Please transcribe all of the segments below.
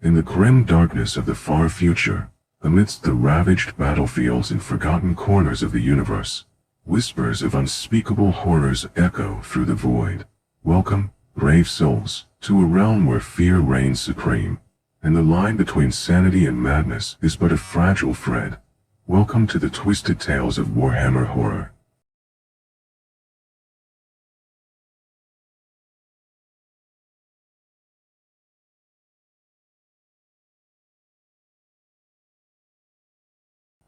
In the grim darkness of the far future, amidst the ravaged battlefields and forgotten corners of the universe, whispers of unspeakable horrors echo through the void. Welcome, brave souls, to a realm where fear reigns supreme, and the line between sanity and madness is but a fragile thread. Welcome to the twisted tales of Warhammer Horror.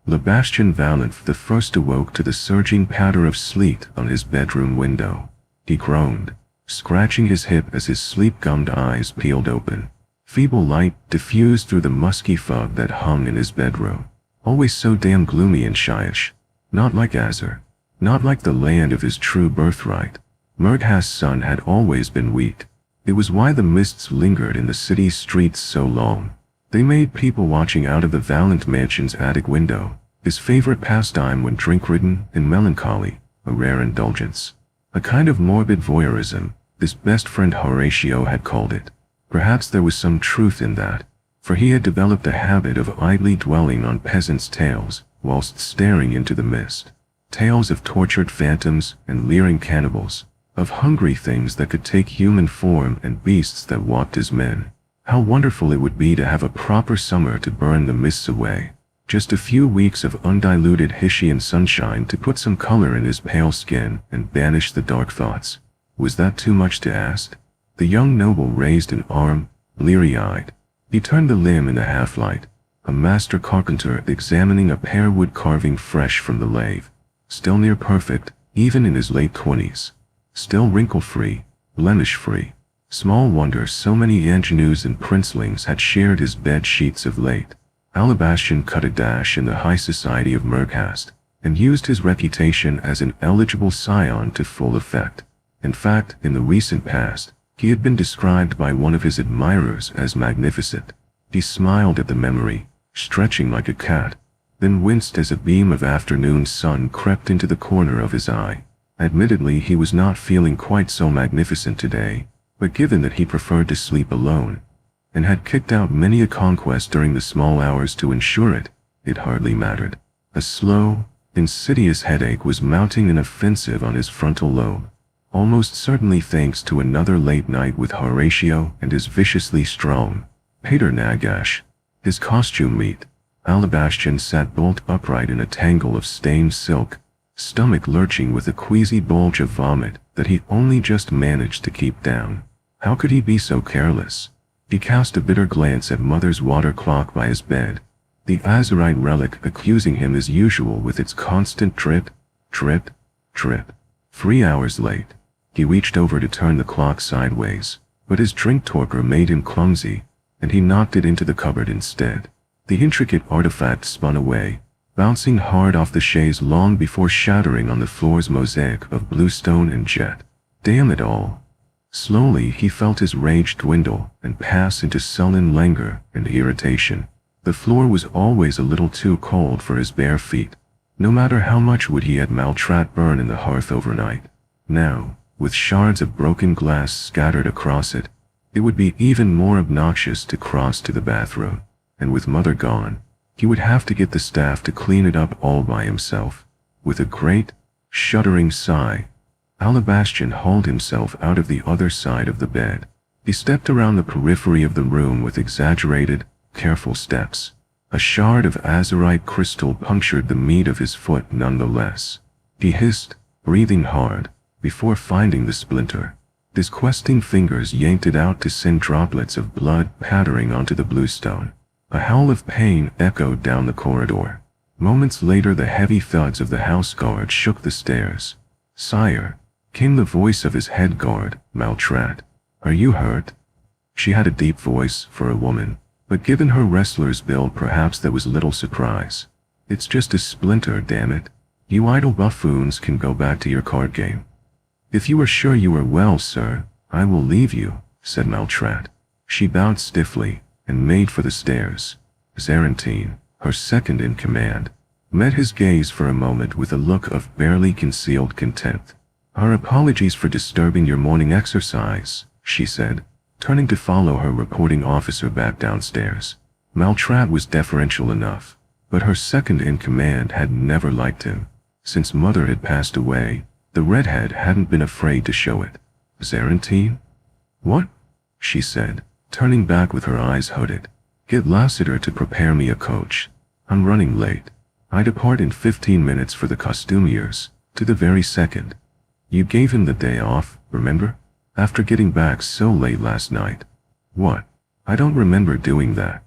Sebastian Valent the first awoke to the surging patter of sleet on his bedroom window. He groaned, scratching his hip as his sleep-gummed eyes peeled open. Feeble light diffused through the musky fog that hung in his bedroom. Always so damn gloomy and shyish. Not like Azur. Not like the land of his true birthright. Murghast's sun had always been weak. It was why the mists lingered in the city's streets so long. They made people watching out of the Valent mansion's attic window his favorite pastime when drink-ridden and melancholy, a rare indulgence. A kind of morbid voyeurism, his best friend Horatio had called it. Perhaps there was some truth in that, for he had developed a habit of idly dwelling on peasants' tales whilst staring into the mist. Tales of tortured phantoms and leering cannibals, of hungry things that could take human form and beasts that walked as men. How wonderful it would be to have a proper summer to burn the mists away. Just a few weeks of undiluted Hessian sunshine to put some color in his pale skin and banish the dark thoughts. Was that too much to ask? The young noble raised an arm, leery-eyed. He turned the limb in the half-light, a master carpenter examining a pear wood carving fresh from the lathe. Still near perfect, even in his late 20s. Still wrinkle-free, blemish-free. Small wonder so many ingenues and princelings had shared his bed sheets of late. Sebastian cut a dash in the high society of Murghast, and used his reputation as an eligible scion to full effect. In fact, in the recent past, he had been described by one of his admirers as magnificent. He smiled at the memory, stretching like a cat, then winced as a beam of afternoon sun crept into the corner of his eye. Admittedly, he was not feeling quite so magnificent today, but given that he preferred to sleep alone, and had kicked out many a conquest during the small hours to ensure it, it hardly mattered. A slow, insidious headache was mounting an offensive on his frontal lobe, almost certainly thanks to another late night with Horatio and his viciously strong Pater Nagash. His costume meet, Sebastian sat bolt upright in a tangle of stained silk, stomach lurching with a queasy bulge of vomit that he only just managed to keep down. How could he be so careless? He cast a bitter glance at Mother's water clock by his bed, the azurite relic accusing him as usual with its constant drip, drip, drip. 3 hours late. He reached over to turn the clock sideways, but his drink torpor made him clumsy, and he knocked it into the cupboard instead. The intricate artifact spun away, bouncing hard off the chaise long before shattering on the floor's mosaic of bluestone and jet. Damn it all. Slowly he felt his rage dwindle and pass into sullen languor and irritation. The floor was always a little too cold for his bare feet, no matter how much wood he had maltrat burn in the hearth overnight. Now, with shards of broken glass scattered across it, it would be even more obnoxious to cross to the bathroom, and with Mother gone, he would have to get the staff to clean it up all by himself. With a great, shuddering sigh, Sebastian hauled himself out of the other side of the bed. He stepped around the periphery of the room with exaggerated, careful steps. A shard of azurite crystal punctured the meat of his foot nonetheless. He hissed, breathing hard, before finding the splinter. His questing fingers yanked it out to send droplets of blood pattering onto the bluestone. A howl of pain echoed down the corridor. Moments later the heavy thuds of the house guard shook the stairs. "Sire," came the voice of his head guard, Maltrat. "Are you hurt?" She had a deep voice for a woman, but given her wrestler's build perhaps there was little surprise. "It's just a splinter, damn it. You idle buffoons can go back to your card game." "If you are sure you are well, sir, I will leave you," said Maltrat. She bowed stiffly and made for the stairs. Zarentine, her second in command, met his gaze for a moment with a look of barely concealed contempt. "Our apologies for disturbing your morning exercise," she said. turning to follow her reporting officer back downstairs. Maltrat was deferential enough, but her second-in-command had never liked him. Since Mother had passed away, the redhead hadn't been afraid to show it. "Zarantine?" "What?" she said, turning back with her eyes hooded. "Get Lassiter to prepare me a coach. I'm running late. I depart in 15 minutes for the costumiers, to the very second. You gave him the day off, remember? After getting back so late last night." "What? I don't remember doing that."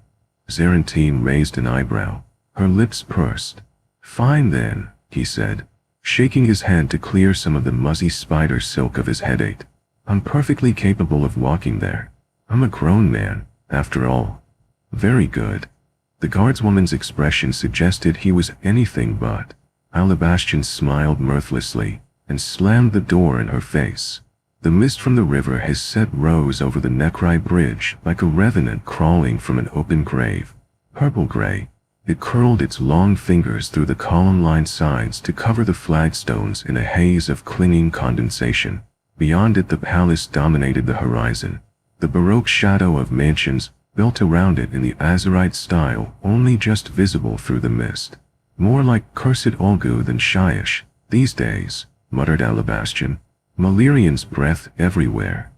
Zarantine raised an eyebrow. Her lips pursed. "Fine then," he said, shaking his hand to clear some of the muzzy spider silk of his headache. "I'm perfectly capable of walking there. I'm a grown man, after all." "Very good." The guardswoman's expression suggested he was anything but. Alabastian smiled mirthlessly and slammed the door in her face. The mist from the river his set rose over the Necri bridge like a revenant crawling from an open grave. Purple-gray, it curled its long fingers through the column-lined sides to cover the flagstones in a haze of clinging condensation. Beyond it the palace dominated the horizon, the baroque shadow of mansions built around it in the Azurite style only just visible through the mist. "More like cursed Olgu than Shyish, these days," muttered Alabastian. "Malerian's breath everywhere."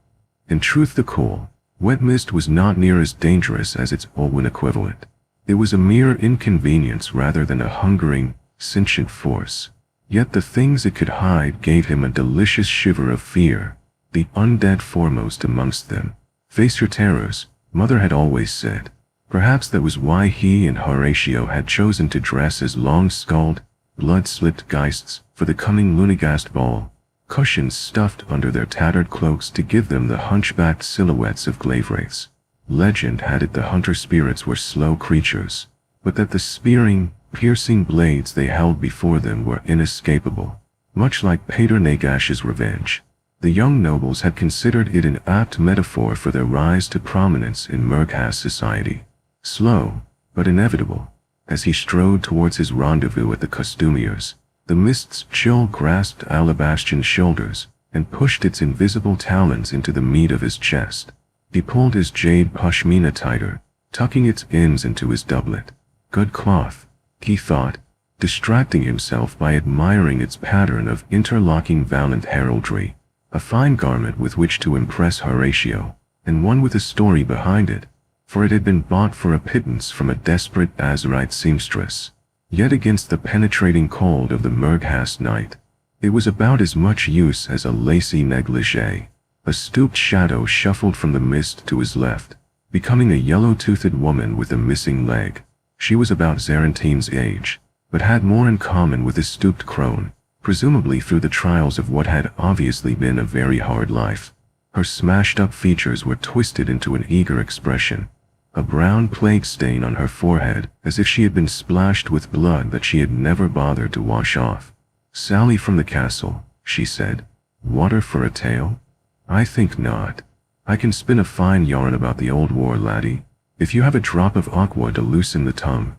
In truth, the cool, wet mist was not near as dangerous as its Olwyn equivalent. It was a mere inconvenience rather than a hungering, sentient force. Yet the things it could hide gave him a delicious shiver of fear, the undead foremost amongst them. "Face your terrors," Mother had always said. Perhaps that was why he and Horatio had chosen to dress as long-skulled, blood-slipped geists for the coming Lunagast ball, cushions stuffed under their tattered cloaks to give them the hunchbacked silhouettes of glaive-wraiths. Legend had it the hunter spirits were slow creatures, but that the spearing, piercing blades they held before them were inescapable, much like Pater Nagash's revenge. The young nobles had considered it an apt metaphor for their rise to prominence in Murghast society. Slow, but inevitable. As he strode towards his rendezvous at the costumiers, the mist's chill grasped Alabastian's shoulders and pushed its invisible talons into the meat of his chest. He pulled his jade pashmina tighter, tucking its ends into his doublet. Good cloth, he thought, distracting himself by admiring its pattern of interlocking valiant heraldry. A fine garment with which to impress Horatio, and one with a story behind it, for it had been bought for a pittance from a desperate Azurite seamstress. Yet against the penetrating cold of the Murghast night, it was about as much use as a lacy negligee. A stooped shadow shuffled from the mist to his left, becoming a yellow-toothed woman with a missing leg. She was about Zarantine's age, but had more in common with his stooped crone, presumably through the trials of what had obviously been a very hard life. Her smashed-up features were twisted into an eager expression, a brown plague stain on her forehead as if she had been splashed with blood that she had never bothered to wash off. "Sally from the castle," she said. "Water for a tale?" "I think not. I can spin a fine yarn about the old war, laddie, if you have a drop of aqua to loosen the tongue."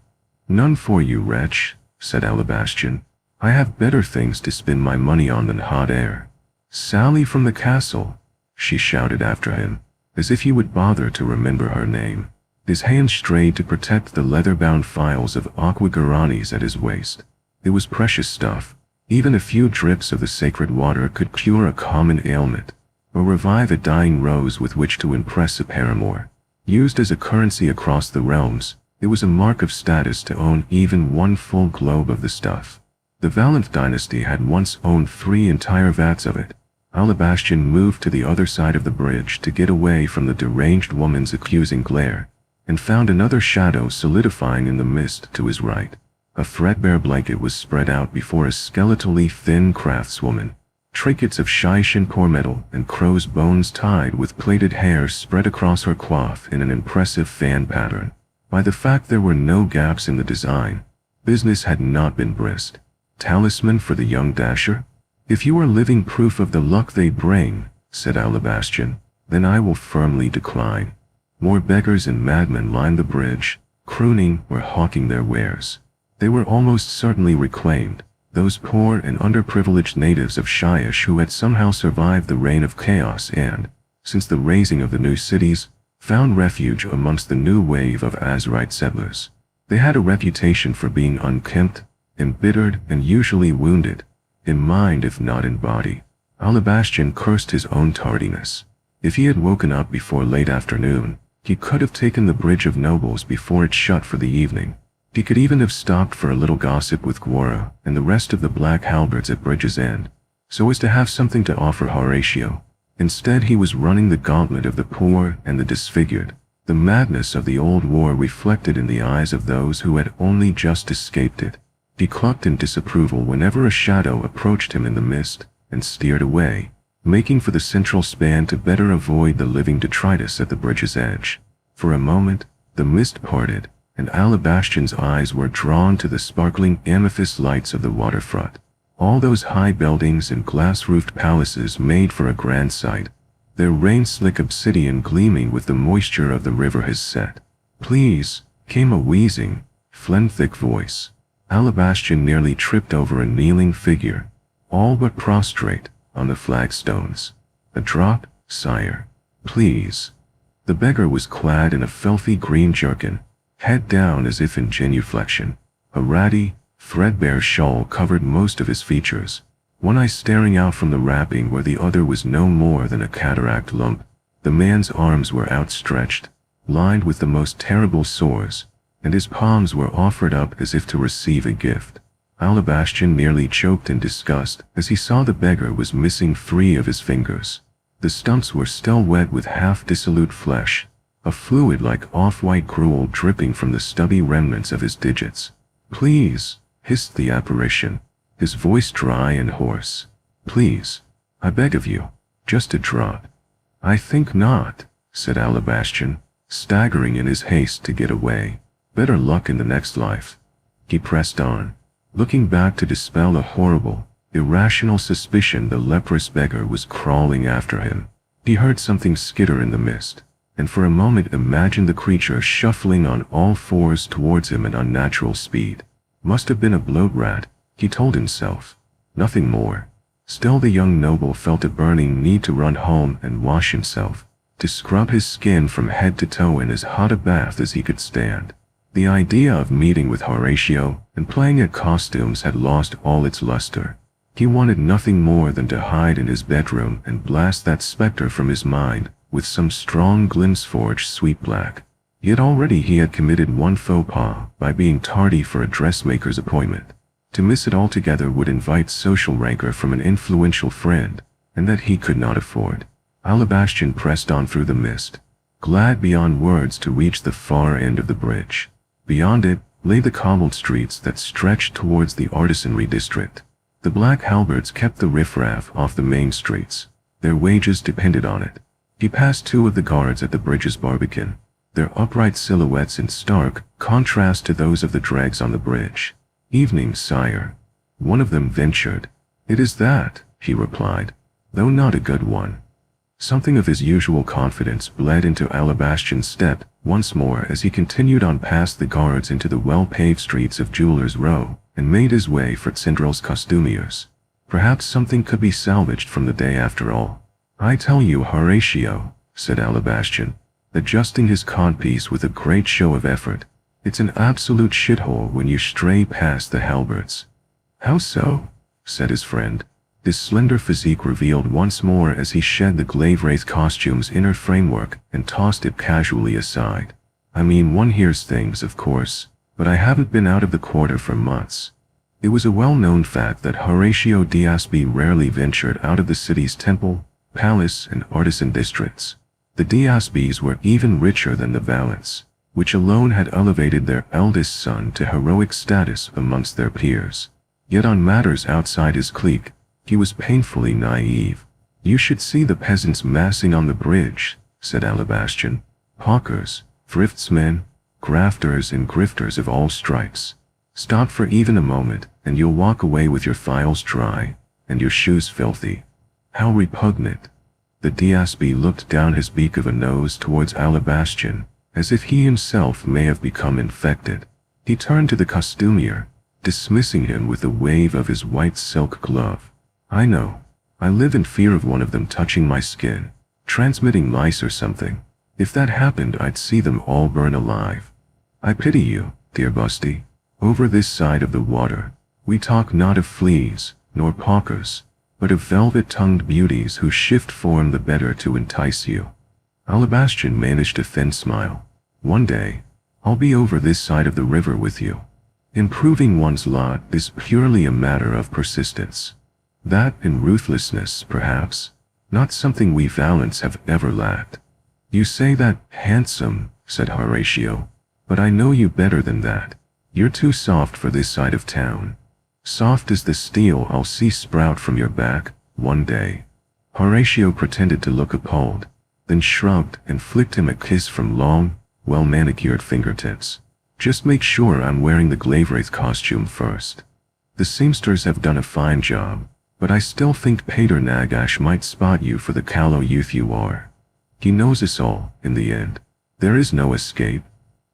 "None for you, wretch," said Alabastian. "I have better things to spend my money on than hot air." "Sally from the castle," she shouted after him, as if he would bother to remember her name. His hand strayed to protect the leather-bound files of aqua guaranis at his waist. It was precious stuff. Even a few drips of the sacred water could cure a common ailment, or revive a dying rose with which to impress a paramour. Used as a currency across the realms, it was a mark of status to own even one full globe of the stuff. The Valiant dynasty had once owned 3 entire vats of it. Alabastian moved to the other side of the bridge to get away from the deranged woman's accusing glare, and found another shadow solidifying in the mist to his right. A threadbare blanket was spread out before a skeletally thin craftswoman. Trinkets of Shishin poor metal and crow's bones tied with plaited hair spread across her coif in an impressive fan pattern. By the fact there were no gaps in the design, business had not been brisk. Talisman for the young dasher? "If you are living proof of the luck they bring," said Alabastian, "then I will firmly decline." More beggars and madmen lined the bridge, crooning or hawking their wares. They were almost certainly reclaimed, those poor and underprivileged natives of Shyish who had somehow survived the reign of chaos and, since the raising of the new cities, found refuge amongst the new wave of Azerite settlers. They had a reputation for being unkempt, embittered, and usually wounded, in mind if not in body. Alabastian cursed his own tardiness. If he had woken up before late afternoon, he could have taken the Bridge of Nobles before it shut for the evening. He could even have stopped for a little gossip with Gwora and the rest of the Black Halberds at Bridge's End, so as to have something to offer Horatio. Instead, he was running the gauntlet of the poor and the disfigured, the madness of the old war reflected in the eyes of those who had only just escaped it. He clucked in disapproval whenever a shadow approached him in the mist, and steered away, making for the central span to better avoid the living detritus at the bridge's edge. For a moment, the mist parted, and Alabastian's eyes were drawn to the sparkling amethyst lights of the waterfront. All those high buildings and glass-roofed palaces made for a grand sight, their rain-slick obsidian gleaming with the moisture of the river has set. "Please," came a wheezing, phlegm-thick voice. Alabastian nearly tripped over a kneeling figure, all but prostrate, on the flagstones. "A drop, sire. Please." The beggar was clad in a filthy green jerkin, head down as if in genuflection. A ratty, threadbare shawl covered most of his features, one eye staring out from the wrapping where the other was no more than a cataract lump. The man's arms were outstretched, lined with the most terrible sores, and his palms were offered up as if to receive a gift. Alabastian nearly choked in disgust as he saw the beggar was missing 3 of his fingers. The stumps were still wet with half-dissolute flesh, a fluid like off-white gruel dripping from the stubby remnants of his digits. "Please," hissed the apparition, his voice dry and hoarse. "Please, I beg of you, just a drop." "I think not," said Alabastian, staggering in his haste to get away. "Better luck in the next life." He pressed on, looking back to dispel a horrible, irrational suspicion the leprous beggar was crawling after him. He heard something skitter in the mist, and for a moment imagined the creature shuffling on all 4s towards him at unnatural speed. Must have been a bloat rat, he told himself. Nothing more. Still the young noble felt a burning need to run home and wash himself, to scrub his skin from head to toe in as hot a bath as he could stand. The idea of meeting with Horatio and playing at costumes had lost all its luster. He wanted nothing more than to hide in his bedroom and blast that specter from his mind with some strong Glimsforge sweet black. Yet already he had committed one faux pas by being tardy for a dressmaker's appointment. To miss it altogether would invite social rancor from an influential friend, and that he could not afford. Alabastian pressed on through the mist, glad beyond words to reach the far end of the bridge. Beyond it lay the cobbled streets that stretched towards the artisanry district. The Black Halberds kept the riffraff off the main streets. Their wages depended on it. He passed 2 of the guards at the bridge's barbican, their upright silhouettes in stark contrast to those of the dregs on the bridge. "Evening, sire." One of them ventured. "It is that," he replied, though not a good one. Something of his usual confidence bled into Alabastian's step once more as he continued on past the guards into the well-paved streets of Jewelers' Row and made his way for Tsindrel's costumiers. Perhaps something could be salvaged from the day after all. "I tell you, Horatio," said Alabastian, adjusting his codpiece with a great show of effort, "it's an absolute shithole when you stray past the Halberds." "How so?" said his friend, his slender physique revealed once more as he shed the Glavewraith costume's inner framework and tossed it casually aside. "I mean, one hears things, of course, but I haven't been out of the quarter for months." It was a well-known fact that Horatio D'Asby rarely ventured out of the city's temple, palace, and artisan districts. The D'Asbys were even richer than the Vallants, which alone had elevated their eldest son to heroic status amongst their peers. Yet on matters outside his clique, he was painfully naive. "You should see the peasants massing on the bridge," said Alabastian. "Hawkers, thriftsmen, grafters and grifters of all stripes. Stop for even a moment, and you'll walk away with your files dry, and your shoes filthy. How repugnant." The D'Asby looked down his beak of a nose towards Alabastian, as if he himself may have become infected. He turned to the costumier, dismissing him with a wave of his white silk glove. "I know. I live in fear of one of them touching my skin. transmitting lice or something. If that happened, I'd see them all burn alive. I pity you, dear Busty. Over this side of the water, we talk not of fleas, nor paupers, but of velvet-tongued beauties who shift form the better to entice you. Alabastian managed a thin smile. One day, I'll be over this side of the river with you. Improving one's lot is purely a matter of persistence. That and ruthlessness, perhaps, not something we Valents have ever lacked. You say that, handsome, said Horatio, but I know you better than that. You're too soft for this side of town. Soft as the steel I'll see sprout from your back, one day. Horatio pretended to look appalled, then shrugged and flicked him a kiss from long, well-manicured fingertips. Just make sure I'm wearing the Glaveraith costume first. The seamsters have done a fine job, but I still think Pater Nagash might spot you for the callow youth you are. He knows us all, in the end. There is no escape.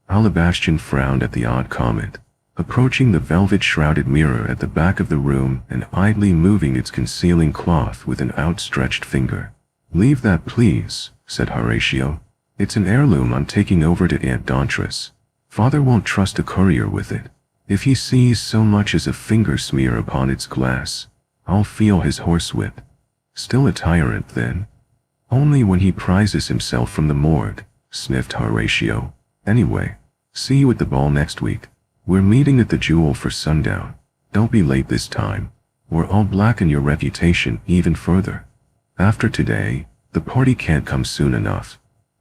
Alabastian frowned at the odd comment, approaching the velvet-shrouded mirror at the back of the room and idly moving its concealing cloth with an outstretched finger. Leave that, please, said Horatio. It's an heirloom I'm taking over to Aunt Dauntress. Father won't trust a courier with it. If he sees so much as a finger smear upon its glass, I'll feel his horsewhip. Still a tyrant, then? Only when he prizes himself from the morgue, sniffed Horatio. Anyway, see you at the ball next week. We're meeting at the Jewel for sundown. Don't be late this time, or I'll blacken your reputation even further. After today, the party can't come soon enough.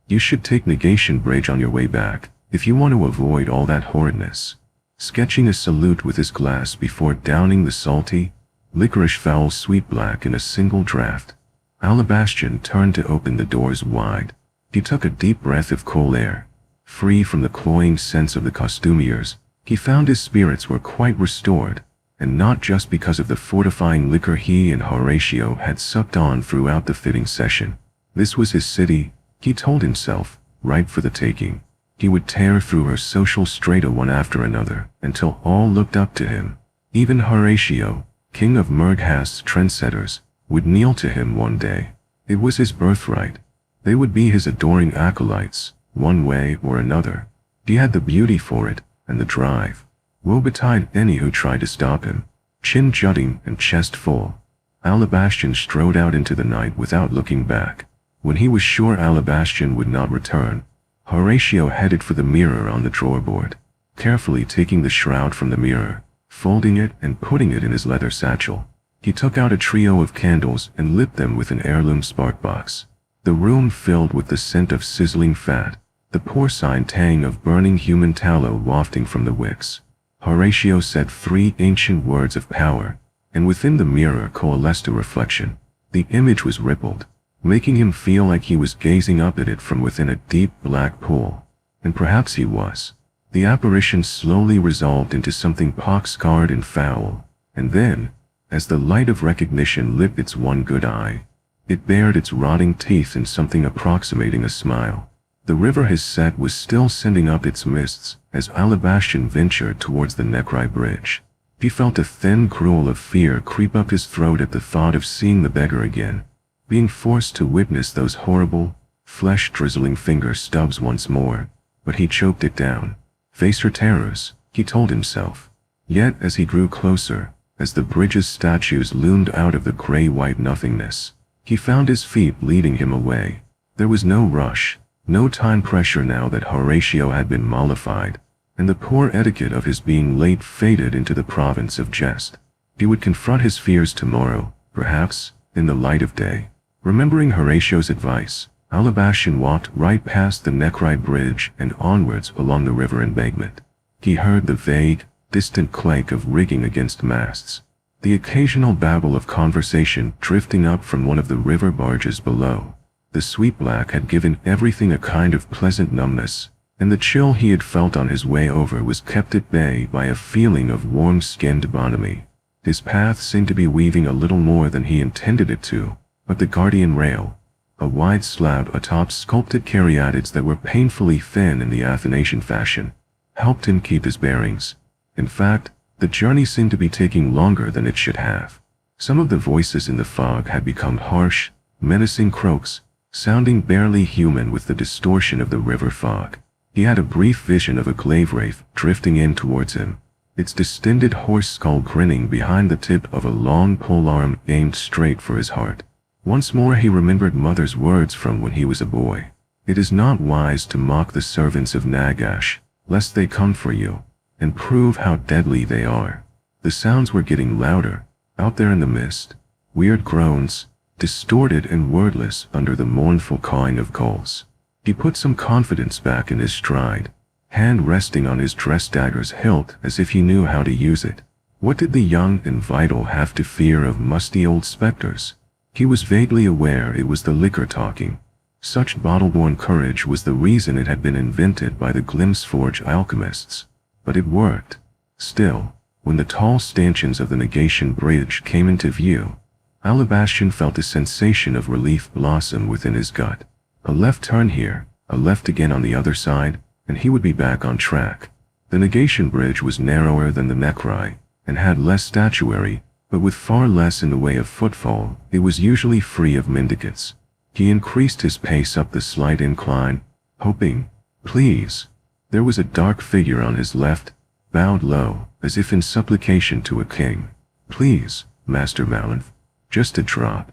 You should take Negation Bridge on your way back, if you want to avoid all that horridness. Sketching a salute with his glass before downing the salty, licorice foul sweet black in a single draught, Alabastian turned to open the doors wide. He took a deep breath of cool air. Free from the cloying sense of the costumiers, he found his spirits were quite restored, and not just because of the fortifying liquor he and Horatio had sucked on throughout the fitting session. This was his city, he told himself, ripe for the taking. He would tear through her social strata one after another, until all looked up to him. Even Horatio, king of Murghast's trendsetters, would kneel to him one day. It was his birthright. They would be his adoring acolytes, one way or another. He had the beauty for it, and the drive. Woe betide any who tried to stop him. Chin jutting and chest full, Alabastian strode out into the night without looking back. When he was sure Alabastian would not return, Horatio headed for the mirror on the drawerboard, carefully taking the shroud from the mirror, folding it and putting it in his leather satchel. He took out a trio of candles and lit them with an heirloom sparkbox. The room filled with the scent of sizzling fat, the porcine tang of burning human tallow wafting from the wicks. Horatio said 3 ancient words of power, and within the mirror coalesced a reflection. The image was rippled, making him feel like he was gazing up at it from within a deep black pool. And perhaps he was. The apparition slowly resolved into something pock-scarred and foul, and then, as the light of recognition lit its one good eye, it bared its rotting teeth in something approximating a smile. The river his set was still sending up its mists as Alabastian ventured towards the Necrai Bridge. He felt a thin gruel of fear creep up his throat at the thought of seeing the beggar again, being forced to witness those horrible, flesh-drizzling finger stubs once more, but he choked it down. Face her terrors, he told himself. Yet as he grew closer, as the bridge's statues loomed out of the gray-white nothingness, he found his feet leading him away. There was no rush, no time pressure now that Horatio had been mollified, and the poor etiquette of his being late faded into the province of jest. He would confront his fears tomorrow, perhaps, in the light of day. Remembering Horatio's advice, Alabastian walked right past the Necrai Bridge and onwards along the river embankment. He heard the vague, distant clank of rigging against masts, the occasional babble of conversation drifting up from one of the river barges below. The sweet black had given everything a kind of pleasant numbness, and the chill he had felt on his way over was kept at bay by a feeling of warm-skinned bonhomie. His path seemed to be weaving a little more than he intended it to, but the guardian rail, a wide slab atop sculpted caryatids that were painfully thin in the Athanasian fashion, helped him keep his bearings. In fact, the journey seemed to be taking longer than it should have. Some of the voices in the fog had become harsh, menacing croaks, sounding barely human with the distortion of the river fog. He had a brief vision of a glaive wraith drifting in towards him, its distended horse skull grinning behind the tip of a long polearm aimed straight for his heart. Once more he remembered Mother's words from when he was a boy. It is not wise to mock the servants of Nagash, lest they come for you, and prove how deadly they are. The sounds were getting louder, out there in the mist. Weird groans, distorted and wordless under the mournful cawing of gulls. He put some confidence back in his stride, hand resting on his dress dagger's hilt as if he knew how to use it. What did the young and vital have to fear of musty old specters? He was vaguely aware it was the liquor talking. Such bottle-born courage was the reason it had been invented by the Glimsforge alchemists. But it worked. Still, when the tall stanchions of the Negation Bridge came into view, Alabastian felt a sensation of relief blossom within his gut. A left turn here, a left again on the other side, and he would be back on track. The Negation Bridge was narrower than the Necrai, and had less statuary, but with far less in the way of footfall. It was usually free of mendicants. He increased his pace up the slight incline, hoping, please. There was a dark figure on his left, bowed low, as if in supplication to a king. Please, Master Malinth, just a drop.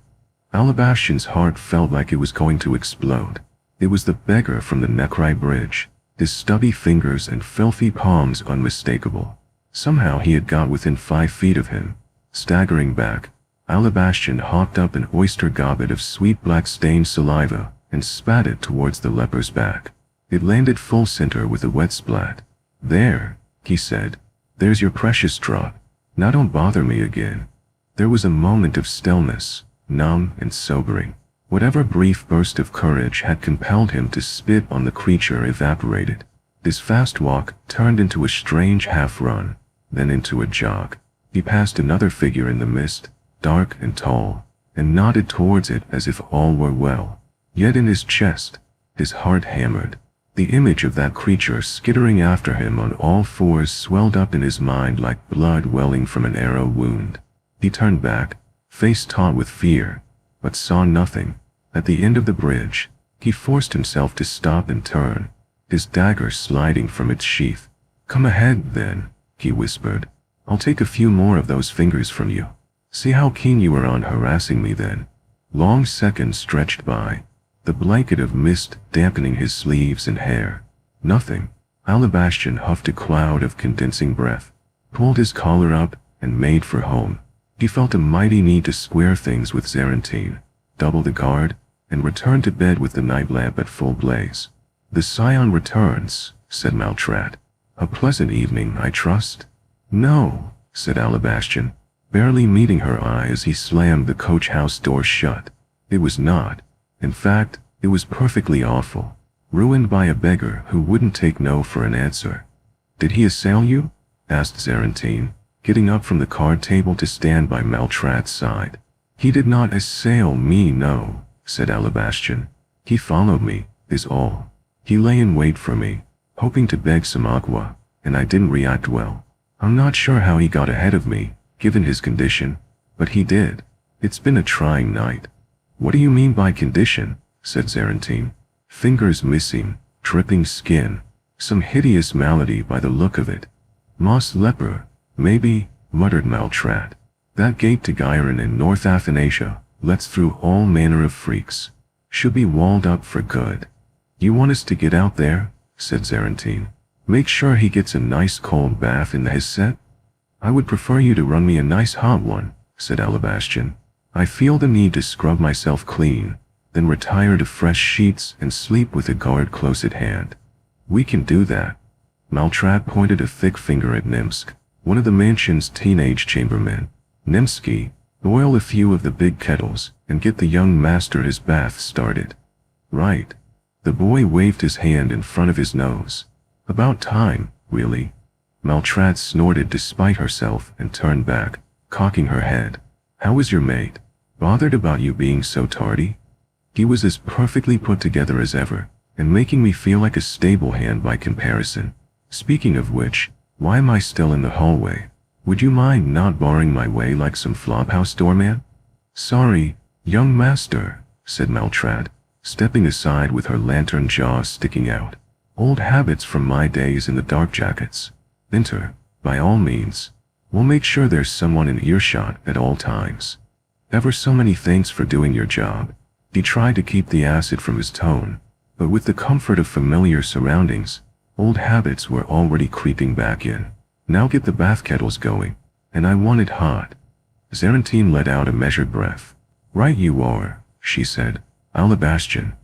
Alabastian's heart felt like it was going to explode. It was the beggar from the Necrai Bridge, his stubby fingers and filthy palms unmistakable. Somehow he had got within 5 feet of him. Staggering back, Alabastian hopped up an oyster goblet of sweet black stained saliva and spat it towards the leper's back. It landed full center with a wet splat. There, he said. There's your precious drop. Now don't bother me again. There was a moment of stillness, numb and sobering. Whatever brief burst of courage had compelled him to spit on the creature evaporated. His fast walk turned into a strange half-run, then into a jog. He passed another figure in the mist, dark and tall, and nodded towards it as if all were well. Yet in his chest, his heart hammered. The image of that creature skittering after him on all fours swelled up in his mind like blood welling from an arrow wound. He turned back, face taut with fear, but saw nothing. At the end of the bridge, he forced himself to stop and turn, his dagger sliding from its sheath. Come ahead, then, he whispered. I'll take a few more of those fingers from you. See how keen you are on harassing me then. Long seconds stretched by, the blanket of mist dampening his sleeves and hair. Nothing. Alabastian huffed a cloud of condensing breath, pulled his collar up, and made for home. He felt a mighty need to square things with Zarentine, double the guard, and return to bed with the night lamp at full blaze. The Scion returns, said Maltrat. A pleasant evening, I trust? No, said Alabastian, barely meeting her eye as he slammed the coach house door shut. It was not. In fact, it was perfectly awful. Ruined by a beggar who wouldn't take no for an answer. Did he assail you? Asked Zarentine, getting up from the card table to stand by Maltrat's side. He did not assail me, no, said Alabastian. He followed me, is all. He lay in wait for me, hoping to beg some agua, and I didn't react well. I'm not sure how he got ahead of me, given his condition, but he did. It's been a trying night. What do you mean by condition? Said Zarentine. Fingers missing, dripping skin, some hideous malady by the look of it. Moss leper, maybe, muttered Maltrat. That gate to Gyron in North Athanasia lets through all manner of freaks. Should be walled up for good. You want us to get out there? Said Zarentine. Make sure he gets a nice cold bath in the Hesset? I would prefer you to run me a nice hot one, said Alabastian. I feel the need to scrub myself clean, then retire to fresh sheets and sleep with a guard close at hand. We can do that. Maltrat pointed a thick finger at Nemsk, one of the mansion's teenage chambermen. Nemsky, boil a few of the big kettles and get the young master his bath started. Right. The boy waved his hand in front of his nose. About time, really. Maltrat snorted despite herself and turned back, cocking her head. How is your mate? Bothered about you being so tardy? He was as perfectly put together as ever, and making me feel like a stable hand by comparison. Speaking of which, why am I still in the hallway? Would you mind not barring my way like some flophouse doorman? Sorry, young master, said Maltrat, stepping aside with her lantern jaws sticking out. "Old habits from my days in the dark jackets. Enter, by all means. We'll make sure there's someone in earshot at all times." "Ever so many thanks for doing your job." He tried to keep the acid from his tone, but with the comfort of familiar surroundings, old habits were already creeping back in. "Now get the bath kettles going, and I want it hot." Zarentine let out a measured breath. "Right you are," she said. "Alabastian."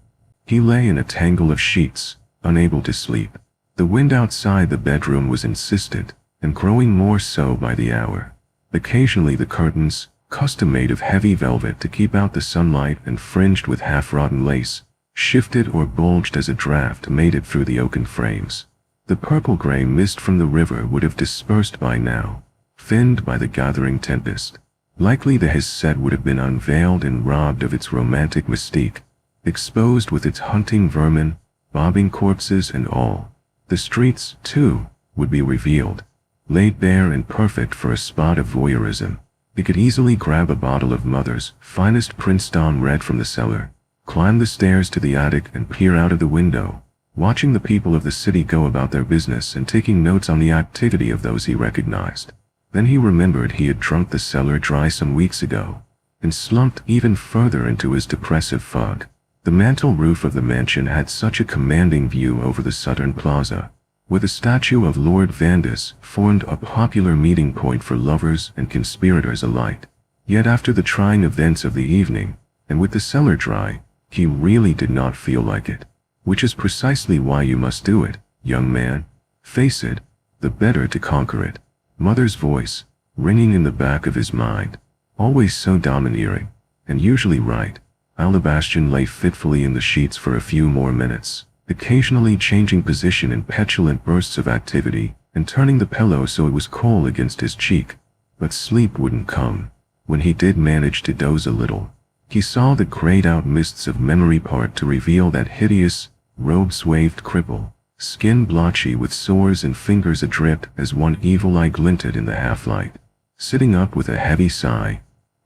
He lay in a tangle of sheets, unable to sleep. The wind outside the bedroom was insistent, and growing more so by the hour. Occasionally the curtains, custom made of heavy velvet to keep out the sunlight and fringed with half-rotten lace, shifted or bulged as a draft made it through the oaken frames. The purple-gray mist from the river would have dispersed by now, thinned by the gathering tempest. Likely the Hesed would have been unveiled and robbed of its romantic mystique, exposed with its hunting vermin, bobbing corpses and all. The streets, too, would be revealed, laid bare and perfect for a spot of voyeurism. He could easily grab a bottle of Mother's finest Princeton red from the cellar, climb the stairs to the attic and peer out of the window, watching the people of the city go about their business and taking notes on the activity of those he recognized. Then he remembered he had drunk the cellar dry some weeks ago, and slumped even further into his depressive fog. The mantle roof of the mansion had such a commanding view over the southern plaza, where the statue of Lord Vandus formed a popular meeting point for lovers and conspirators alike. Yet after the trying events of the evening, and with the cellar dry, he really did not feel like it. Which is precisely why you must do it, young man. Face it, the better to conquer it. Mother's voice, ringing in the back of his mind, always so domineering, and usually right. Alabastian lay fitfully in the sheets for a few more minutes, occasionally changing position in petulant bursts of activity, and turning the pillow so it was cold against his cheek. But sleep wouldn't come. When he did manage to doze a little, he saw the grayed-out mists of memory part to reveal that hideous, robe-swathed cripple, skin blotchy with sores and fingers adrip as one evil eye glinted in the half-light. Sitting up with a heavy sigh,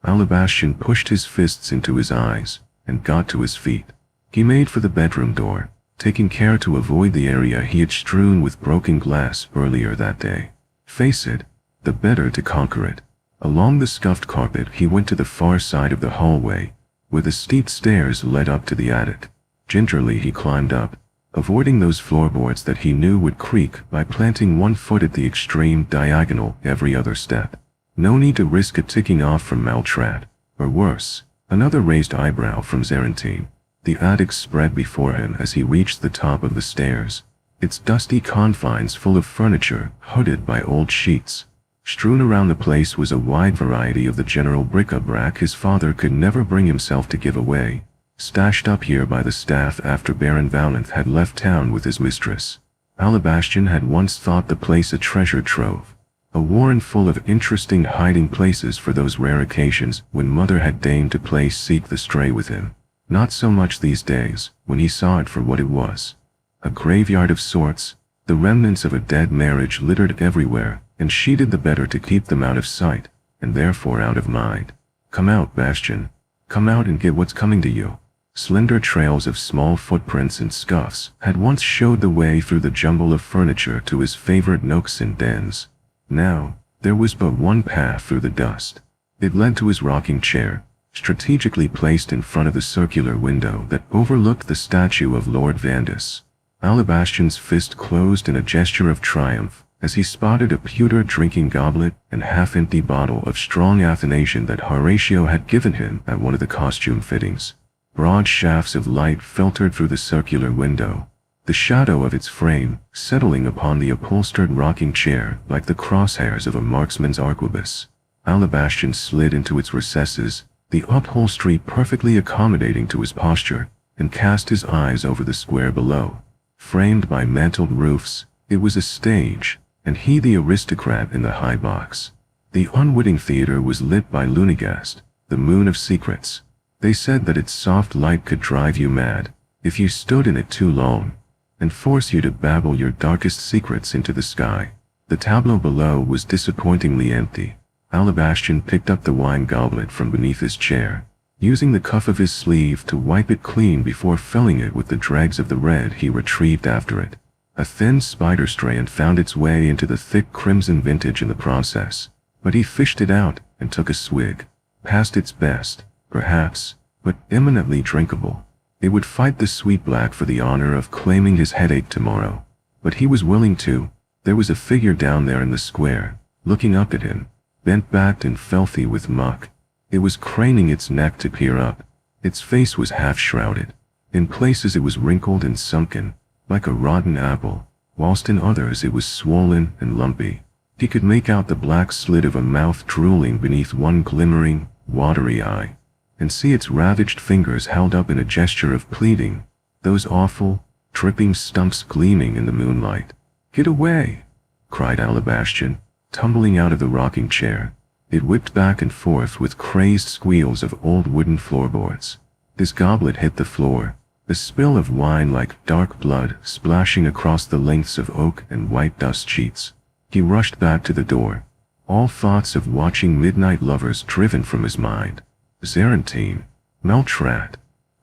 Alabastian pushed his fists into his eyes and got to his feet. He made for the bedroom door, taking care to avoid the area he had strewn with broken glass earlier that day. Face it, the better to conquer it. Along the scuffed carpet he went to the far side of the hallway, where the steep stairs led up to the attic. Gingerly he climbed up, avoiding those floorboards that he knew would creak by planting one foot at the extreme diagonal every other step. No need to risk a ticking off from Maltrat, or worse, another raised eyebrow from Zarentine. The attic spread before him as he reached the top of the stairs, its dusty confines full of furniture hooded by old sheets. Strewn around the place was a wide variety of the general bric-a-brac his father could never bring himself to give away, stashed up here by the staff after Baron Valenth had left town with his mistress. Alabastian had once thought the place a treasure trove, a warren full of interesting hiding places for those rare occasions when Mother had deigned to play seek the stray with him. Not so much these days, when he saw it for what it was. A graveyard of sorts, the remnants of a dead marriage littered everywhere, and she did the better to keep them out of sight, and therefore out of mind. Come out, Bastian. Come out and get what's coming to you. Slender trails of small footprints and scuffs had once showed the way through the jumble of furniture to his favorite nooks and dens. Now, there was but one path through the dust. It led to his rocking chair, strategically placed in front of the circular window that overlooked the statue of Lord Vandus. Alabastian's fist closed in a gesture of triumph as he spotted a pewter drinking goblet and half-empty bottle of strong Athanasian that Horatio had given him at one of the costume fittings. Broad shafts of light filtered through the circular window, the shadow of its frame settling upon the upholstered rocking chair like the crosshairs of a marksman's arquebus. Alabastian slid into its recesses, the upholstery perfectly accommodating to his posture, and cast his eyes over the square below. Framed by mantled roofs, it was a stage, and he the aristocrat in the high box. The unwitting theater was lit by Lunagast, the moon of secrets. They said that its soft light could drive you mad if you stood in it too long, and force you to babble your darkest secrets into the sky. The tableau below was disappointingly empty. Alabastian picked up the wine goblet from beneath his chair. Using the cuff of his sleeve to wipe it clean before filling it with the dregs of the red he retrieved after it. A thin spider strand found its way into the thick crimson vintage in the process, but he fished it out and took a swig. Past its best, perhaps, but eminently drinkable. It would fight the sweet black for the honor of claiming his headache tomorrow. But he was willing to. There was a figure down there in the square, looking up at him, bent-backed and filthy with muck. It was craning its neck to peer up. Its face was half-shrouded. In places it was wrinkled and sunken, like a rotten apple, whilst in others it was swollen and lumpy. He could make out the black slit of a mouth drooling beneath one glimmering, watery eye, and see its ravaged fingers held up in a gesture of pleading, those awful, dripping stumps gleaming in the moonlight. "Get away!" cried Alabastian, tumbling out of the rocking chair. It whipped back and forth with crazed squeals of old wooden floorboards. His goblet hit the floor, a spill of wine like dark blood splashing across the lengths of oak and white dust sheets. He rushed back to the door, all thoughts of watching midnight lovers driven from his mind. Zarentine, Meltrat.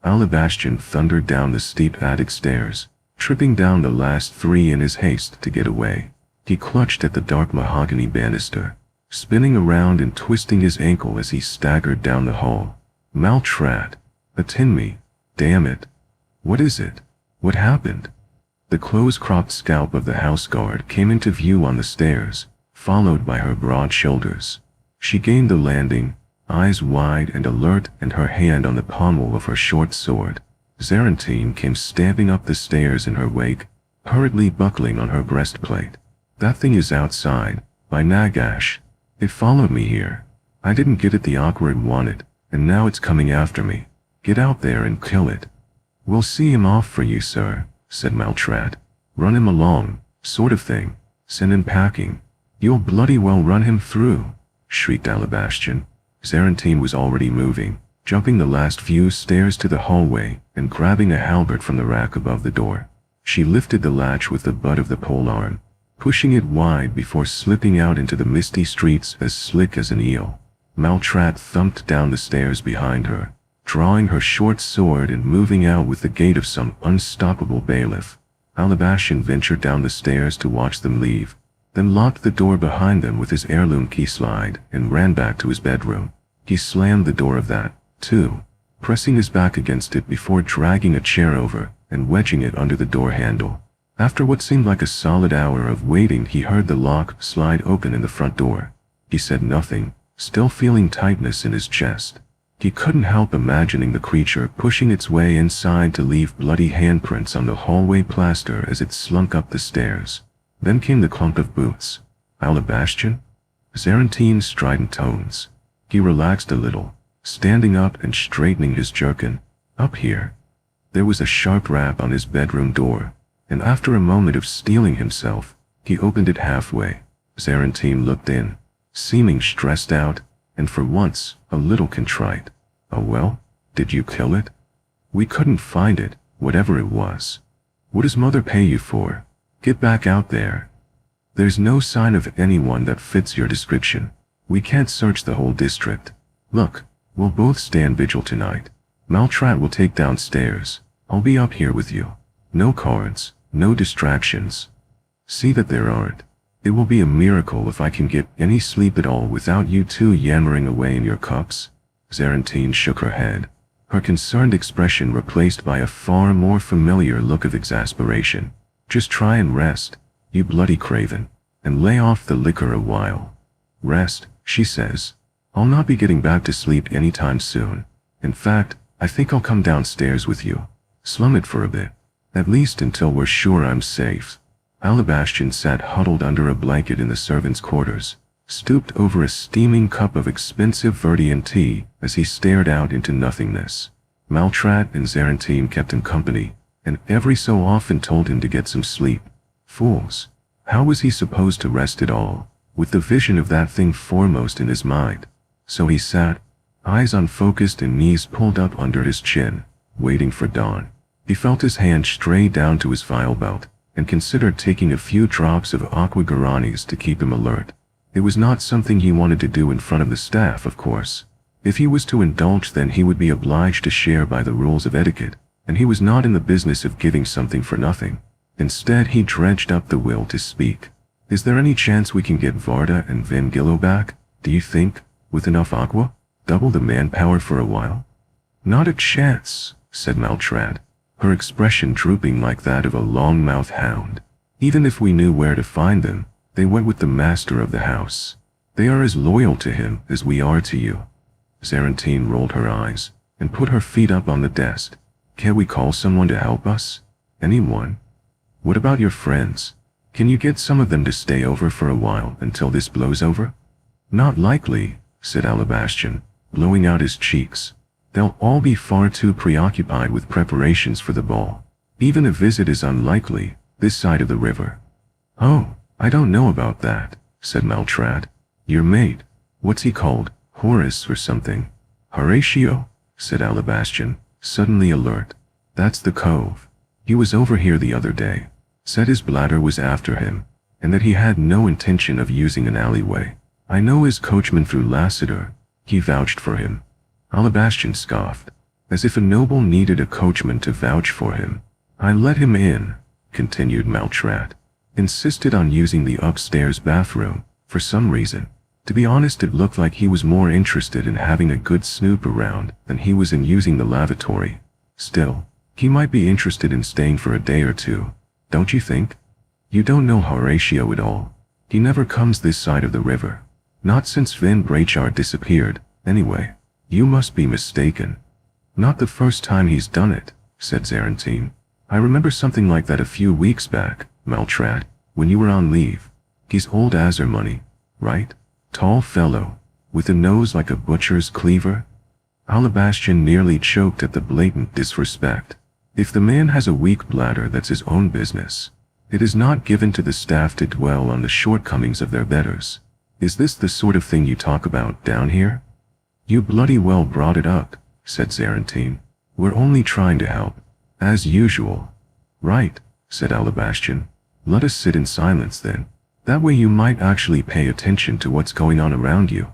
Alabastian thundered down the steep attic stairs, tripping down the last 3 in his haste to get away. He clutched at the dark mahogany banister, spinning around and twisting his ankle as he staggered down the hall. Maltrat, attend me, damn it. What is it? What happened? The close-cropped scalp of the house guard came into view on the stairs, followed by her broad shoulders. She gained the landing, eyes wide and alert and her hand on the pommel of her short sword. Zarentine came stamping up the stairs in her wake, hurriedly buckling on her breastplate. "That thing is outside, by Nagash. It followed me here. I didn't get it the awkward wanted, and now it's coming after me. Get out there and kill it." "We'll see him off for you, sir," said Maltrat. "Run him along, sort of thing. Send him packing." "You'll bloody well run him through," shrieked Alabastian. Zarentine was already moving, jumping the last few stairs to the hallway and grabbing a halberd from the rack above the door. She lifted the latch with the butt of the polearm, pushing it wide before slipping out into the misty streets as slick as an eel. Maltrat thumped down the stairs behind her, drawing her short sword and moving out with the gait of some unstoppable bailiff. Alabastian ventured down the stairs to watch them leave, then locked the door behind them with his heirloom key slide and ran back to his bedroom. He slammed the door of that, too, pressing his back against it before dragging a chair over and wedging it under the door handle. After what seemed like a solid hour of waiting, he heard the lock slide open in the front door. He said nothing, still feeling tightness in his chest. He couldn't help imagining the creature pushing its way inside to leave bloody handprints on the hallway plaster as it slunk up the stairs. Then came the clunk of boots. "Alabastian?" Zarentine's strident tones. He relaxed a little, standing up and straightening his jerkin. "Up here." There was a sharp rap on his bedroom door, and after a moment of steeling himself, he opened it halfway. Zarentine looked in, seeming stressed out, and for once, a little contrite. "Oh well, did you kill it?" "We couldn't find it, whatever it was." "What does Mother pay you for? Get back out there." "There's no sign of anyone that fits your description. We can't search the whole district. Look, we'll both stand vigil tonight. Maltrat will take downstairs. I'll be up here with you. No cards, no distractions. See that there aren't. It will be a miracle if I can get any sleep at all without you two yammering away in your cups." Zarentine shook her head, her concerned expression replaced by a far more familiar look of exasperation. "Just try and rest, you bloody craven, and lay off the liquor a while." "Rest," she says. "I'll not be getting back to sleep anytime soon. In fact, I think I'll come downstairs with you. Slum it for a bit. At least until we're sure I'm safe." Alabastian sat huddled under a blanket in the servants' quarters, stooped over a steaming cup of expensive Verdian tea as he stared out into nothingness. Maltrat and Zarentine kept him company, and every so often told him to get some sleep. Fools! How was he supposed to rest at all, with the vision of that thing foremost in his mind? So he sat, eyes unfocused and knees pulled up under his chin, waiting for dawn. He felt his hand stray down to his vial belt, and considered taking a few drops of aqua guaranis to keep him alert. It was not something he wanted to do in front of the staff, of course, If he was to indulge, then he would be obliged to share by the rules of etiquette, and he was not in the business of giving something for nothing. Instead, he dredged up the will to speak. Is there any chance we can get Varda and Vangillo back, do you think, with enough aqua? Double the manpower for a while? Not a chance, said Maltrad, her expression drooping like that of a long-mouthed hound. Even if we knew where to find them, they went with the master of the house. They are as loyal to him as we are to you. Zarantine rolled her eyes and put her feet up on the desk. Can't we call someone to help us? Anyone? What about your friends? Can you get some of them to stay over for a while until this blows over? Not likely, said Alabastian, blowing out his cheeks. They'll all be far too preoccupied with preparations for the ball. Even a visit is unlikely, this side of the river. Oh, I don't know about that, said Maltrad. Your mate, what's he called, Horace or something? Horatio, said Alabastian, suddenly alert. That's the cove. He was over here the other day. Said his bladder was after him, and that he had no intention of using an alleyway. I know his coachman through Lassiter. He vouched for him. Alabastian scoffed, as if a noble needed a coachman to vouch for him. I let him in, continued Maltrad. Insisted on using the upstairs bathroom, for some reason. To be honest, it looked like he was more interested in having a good snoop around than he was in using the lavatory. Still, he might be interested in staying for a day or two, don't you think? You don't know Horatio at all. He never comes this side of the river. Not since Vin Brachard disappeared, anyway. You must be mistaken. Not the first time he's done it, said Zarantine. I remember something like that a few weeks back, Maltrad, when you were on leave. He's old Azar money, right? Tall fellow, with a nose like a butcher's cleaver. Alabastian nearly choked at the blatant disrespect. If the man has a weak bladder, that's his own business. It is not given to the staff to dwell on the shortcomings of their betters. Is this the sort of thing you talk about down here? You bloody well brought it up, said Zarantine. We're only trying to help, as usual. Right, said Alabastian. Let us sit in silence then. That way you might actually pay attention to what's going on around you.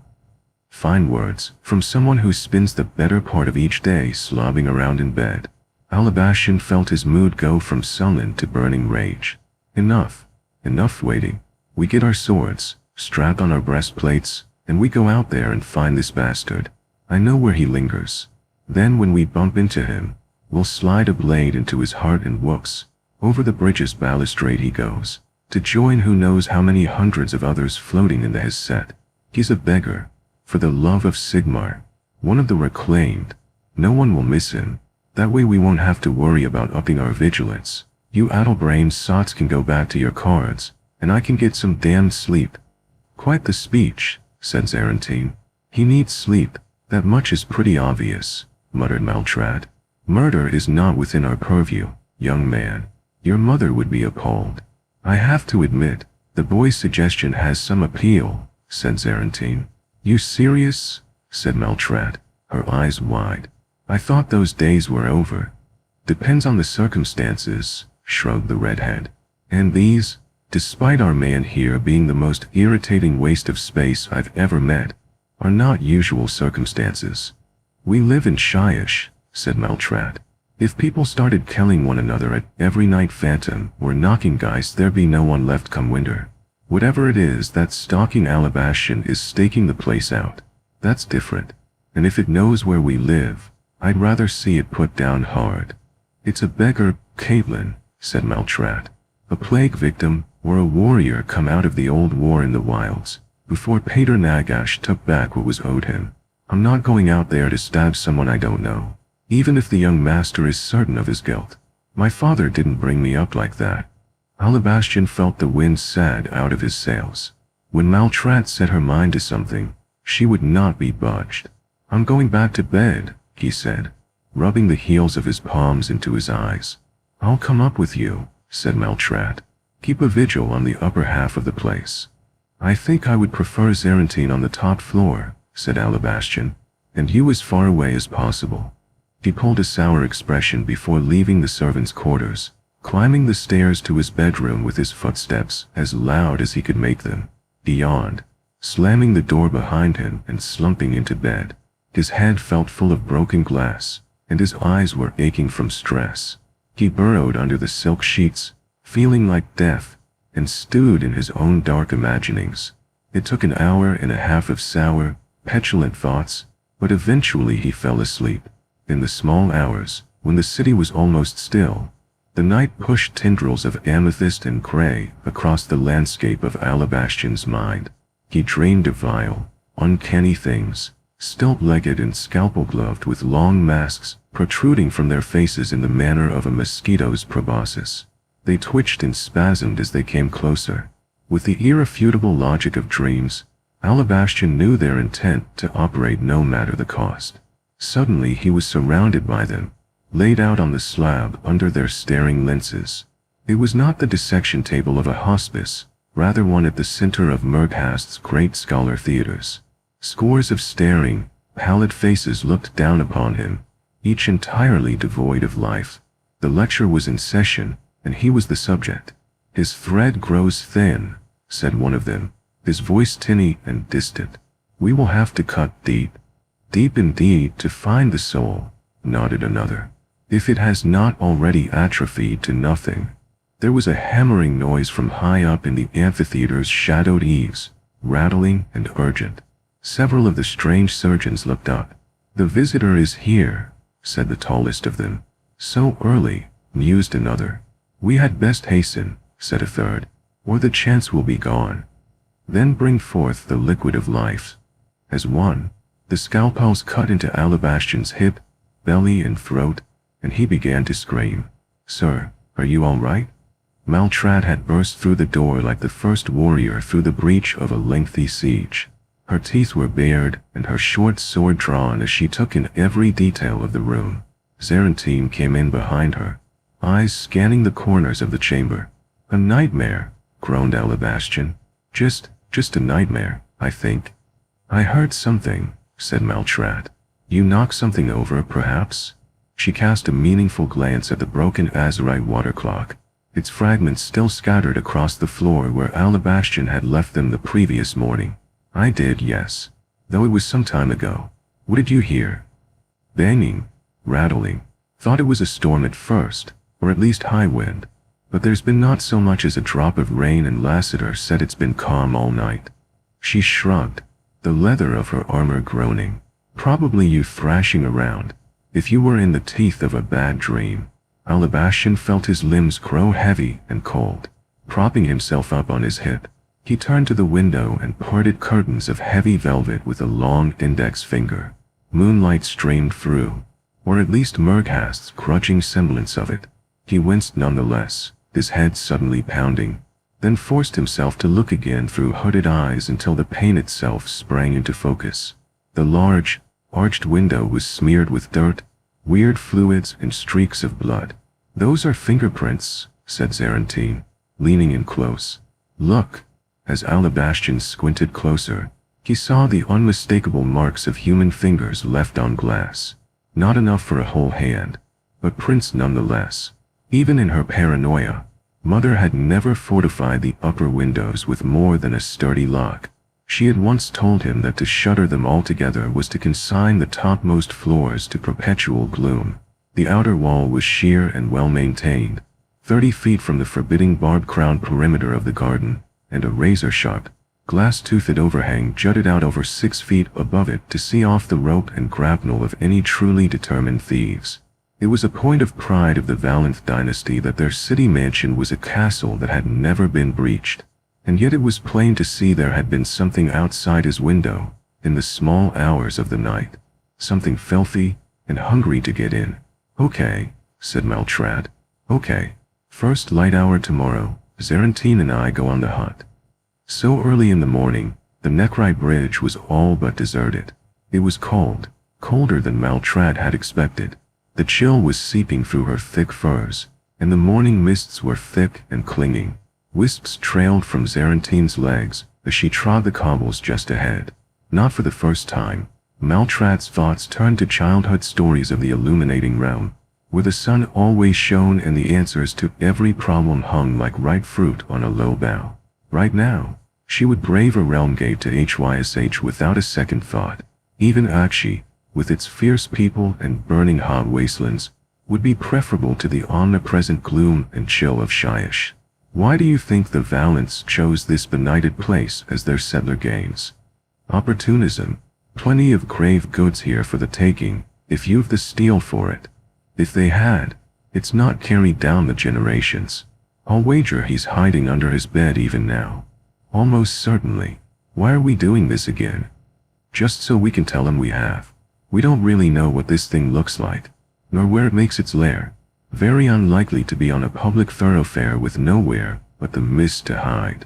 Fine words, from someone who spends the better part of each day slobbing around in bed. Alabastian felt his mood go from sullen to burning rage. Enough waiting. We get our swords, strap on our breastplates, and we go out there and find this bastard. I know where he lingers. Then when we bump into him, we'll slide a blade into his heart and whoops. Over the bridge's balustrade he goes, to join who knows how many hundreds of others floating in his set. He's a beggar, for the love of Sigmar, one of the reclaimed. No one will miss him. That way we won't have to worry about upping our vigilance. You addle-brained sots can go back to your cards, and I can get some damn sleep. Quite the speech, said Zarantine. He needs sleep. That much is pretty obvious, muttered Maltrad. Murder is not within our purview, young man. Your mother would be appalled. I have to admit, the boy's suggestion has some appeal, said Zarantine. You serious? Said Maltrad, her eyes wide. I thought those days were over. Depends on the circumstances, shrugged the redhead. And these, despite our man here being the most irritating waste of space I've ever met, are not usual circumstances. We live in Shyish, said Maltrad. If people started killing one another at every night phantom or knocking guys, there'd be no one left come winter. Whatever it is that's stalking Alabastian is staking the place out. That's different. And if it knows where we live, I'd rather see it put down hard. It's a beggar, Caitlin, said Maltrad. A plague victim or a warrior come out of the old war in the wilds, before Pater Nagash took back what was owed him. I'm not going out there to stab someone I don't know, even if the young master is certain of his guilt. My father didn't bring me up like that. Alabastian felt the wind sad out of his sails. When Maltrad set her mind to something, she would not be budged. I'm going back to bed, he said, rubbing the heels of his palms into his eyes. I'll come up with you, said Maltrad. Keep a vigil on the upper half of the place. I think I would prefer Zarantine on the top floor, said Alabastian, and you as far away as possible. He pulled a sour expression before leaving the servants' quarters, climbing the stairs to his bedroom with his footsteps as loud as he could make them. He yawned, slamming the door behind him and slumping into bed. His head felt full of broken glass, and his eyes were aching from stress. He burrowed under the silk sheets, feeling like death, and stewed in his own dark imaginings. It took an hour and a half of sour, petulant thoughts, but eventually he fell asleep. In the small hours, when the city was almost still, the night pushed tendrils of amethyst and gray across the landscape of Alabastian's mind. He dreamed of vile, uncanny things, stilt-legged and scalpel-gloved with long masks protruding from their faces in the manner of a mosquito's proboscis. They twitched and spasmed as they came closer. With the irrefutable logic of dreams, Alabastian knew their intent to operate no matter the cost. Suddenly he was surrounded by them, laid out on the slab under their staring lenses. It was not the dissection table of a hospice, rather one at the center of Merghast's great scholar theaters. Scores of staring, pallid faces looked down upon him, each entirely devoid of life. The lecture was in session, and he was the subject. "His thread grows thin," said one of them, his voice tinny and distant. "We will have to cut deep, deep indeed, to find the soul," nodded another, "if it has not already atrophied to nothing." There was a hammering noise from high up in the amphitheater's shadowed eaves, rattling and urgent. Several of the strange surgeons looked up. "The visitor is here," said the tallest of them. "So early," mused another. "We had best hasten," said a third, "or the chance will be gone. Then bring forth the liquid of life." As one, the scalpels cut into Alabastian's hip, belly and throat, and he began to scream. "Sir, are you all right?" Maltrat had burst through the door like the first warrior through the breach of a lengthy siege. Her teeth were bared and her short sword drawn as she took in every detail of the room. Zarentine came in behind her, eyes scanning the corners of the chamber. "A nightmare," groaned Alabastian. Just a nightmare, I think." "I heard something," said Maltrat. "You knocked something over, perhaps?" She cast a meaningful glance at the broken azurite water clock, its fragments still scattered across the floor where Alabastian had left them the previous morning. "I did, yes. Though it was some time ago." "What did you hear?" "Banging, rattling. Thought it was a storm at first, or at least high wind. But there's been not so much as a drop of rain, and Lassiter said it's been calm all night." She shrugged, the leather of her armor groaning. "Probably you thrashing around. If you were in the teeth of a bad dream." Alabastian felt his limbs grow heavy and cold. Propping himself up on his hip, he turned to the window and parted curtains of heavy velvet with a long index finger. Moonlight streamed through, or at least Merghast's grudging semblance of it. He winced nonetheless, his head suddenly pounding, then forced himself to look again through hooded eyes until the pain itself sprang into focus. The large, arched window was smeared with dirt, weird fluids and streaks of blood. "Those are fingerprints," said Zarentine, leaning in close. "Look." As Alabastian squinted closer, he saw the unmistakable marks of human fingers left on glass. Not enough for a whole hand, but prints nonetheless. Even in her paranoia, Mother had never fortified the upper windows with more than a sturdy lock. She had once told him that to shutter them altogether was to consign the topmost floors to perpetual gloom. The outer wall was sheer and well-maintained, 30 feet from the forbidding barb-crowned perimeter of the garden, and a razor-sharp, glass-toothed overhang jutted out over 6 feet above it to see off the rope and grapnel of any truly determined thieves. It was a point of pride of the Valenth dynasty that their city mansion was a castle that had never been breached, and yet it was plain to see there had been something outside his window, in the small hours of the night. Something filthy and hungry to get in. "Okay," said Maltrat. "Okay. First light hour tomorrow, Zarentine and I go on the hunt." So early in the morning, the Nekrai Bridge was all but deserted. It was cold, colder than Maltrat had expected. The chill was seeping through her thick furs, and the morning mists were thick and clinging. Wisps trailed from Zarentine's legs as she trod the cobbles just ahead. Not for the first time, Maltrat's thoughts turned to childhood stories of the illuminating realm, where the sun always shone and the answers to every problem hung like ripe fruit on a low bough. Right now, she would brave a realm gate to Hysh without a second thought. Even Akshi, with its fierce people and burning hot wastelands, would be preferable to the omnipresent gloom and chill of Shyish. Why do you think the Valents chose this benighted place as their settler gains? Opportunism. Plenty of grave goods here for the taking, if you've the steel for it. If they had, it's not carried down the generations. I'll wager he's hiding under his bed even now. Almost certainly. Why are we doing this again? Just so we can tell him we have. We don't really know what this thing looks like, nor where it makes its lair. Very unlikely to be on a public thoroughfare with nowhere but the mist to hide.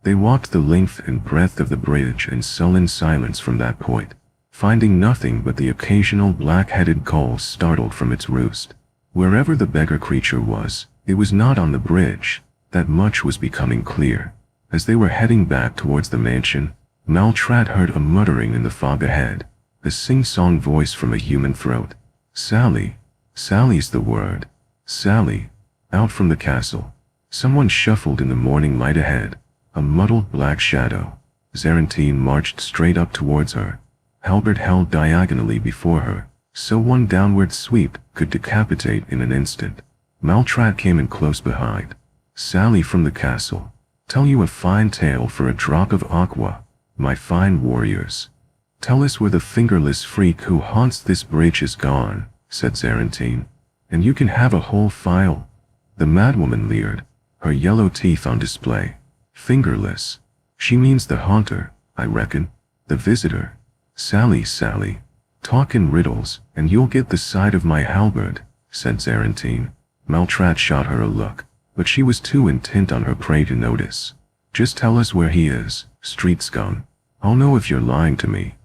They walked the length and breadth of the bridge in sullen silence from that point, finding nothing but the occasional black-headed gull startled from its roost. Wherever the beggar creature was, it was not on the bridge. That much was becoming clear. As they were heading back towards the mansion, Maltrat heard a muttering in the fog ahead, a sing-song voice from a human throat. Sally. Sally's the word. Sally. Out from the castle. Someone shuffled in the morning light ahead, a muddled black shadow. Zarentine marched straight up towards her, halberd held diagonally before her, so one downward sweep could decapitate in an instant. Maltrat came in close behind. Sally from the castle. Tell you a fine tale for a drop of aqua, my fine warriors. Tell us where the fingerless freak who haunts this bridge is gone, said Zarentine, and you can have a whole file. The madwoman leered, her yellow teeth on display. Fingerless. She means the haunter, I reckon. The visitor. Sally, Sally. Talk in riddles, and you'll get the side of my halberd, said Zarentine. Maltrat shot her a look, but she was too intent on her prey to notice. Just tell us where he is, street scum. I'll know if you're lying to me.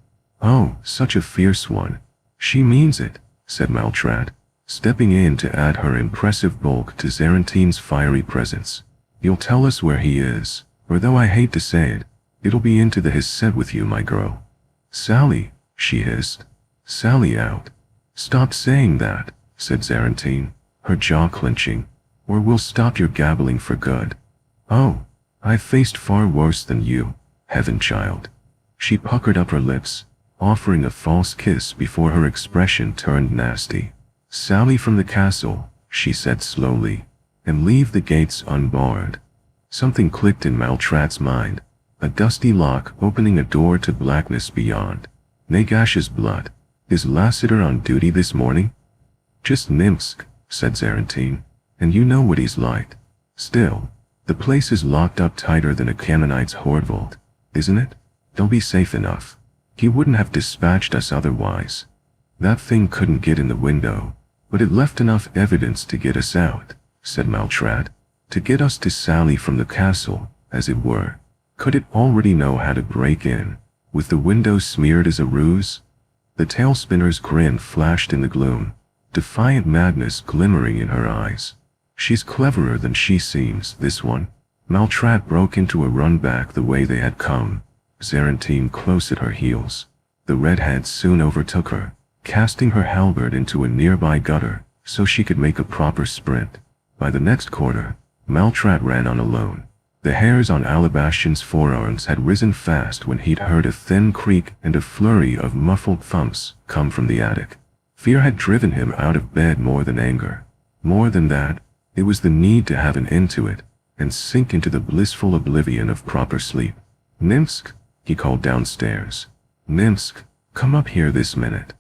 Oh, such a fierce one. She means it, said Maltrat, stepping in to add her impressive bulk to Zarentine's fiery presence. You'll tell us where he is, or though I hate to say it, it'll be into the his set with you, my girl. Sally, she hissed. Sally out. Stop saying that, said Zarentine, her jaw clenching, or we'll stop your gabbling for good. Oh, I've faced far worse than you, heaven child. She puckered up her lips, offering a false kiss before her expression turned nasty. Sally from the castle, she said slowly, and leave the gates unbarred. Something clicked in Maltrat's mind, a dusty lock opening a door to blackness beyond. Nagash's blood. Is Lassiter on duty this morning? Just Nimsk, said Zarentine, and you know what he's like. Still, the place is locked up tighter than a Canaanite's hoard vault, isn't it? Don't be safe enough. He wouldn't have dispatched us otherwise. That thing couldn't get in the window, but it left enough evidence to get us out, said Maltrat, to get us to Sally from the castle, as it were. Could it already know how to break in, with the window smeared as a ruse? The tailspinner's grin flashed in the gloom, defiant madness glimmering in her eyes. She's cleverer than she seems, this one. Maltrat broke into a run back the way they had come, Zarentine close at her heels. The redhead soon overtook her, casting her halberd into a nearby gutter so she could make a proper sprint. By the next corner, Maltrat ran on alone. The hairs on Alabastian's forearms had risen fast when he'd heard a thin creak and a flurry of muffled thumps come from the attic. Fear had driven him out of bed more than anger. More than that, it was the need to have an end to it and sink into the blissful oblivion of proper sleep. Nimsk, he called downstairs. Nimsk, come up here this minute.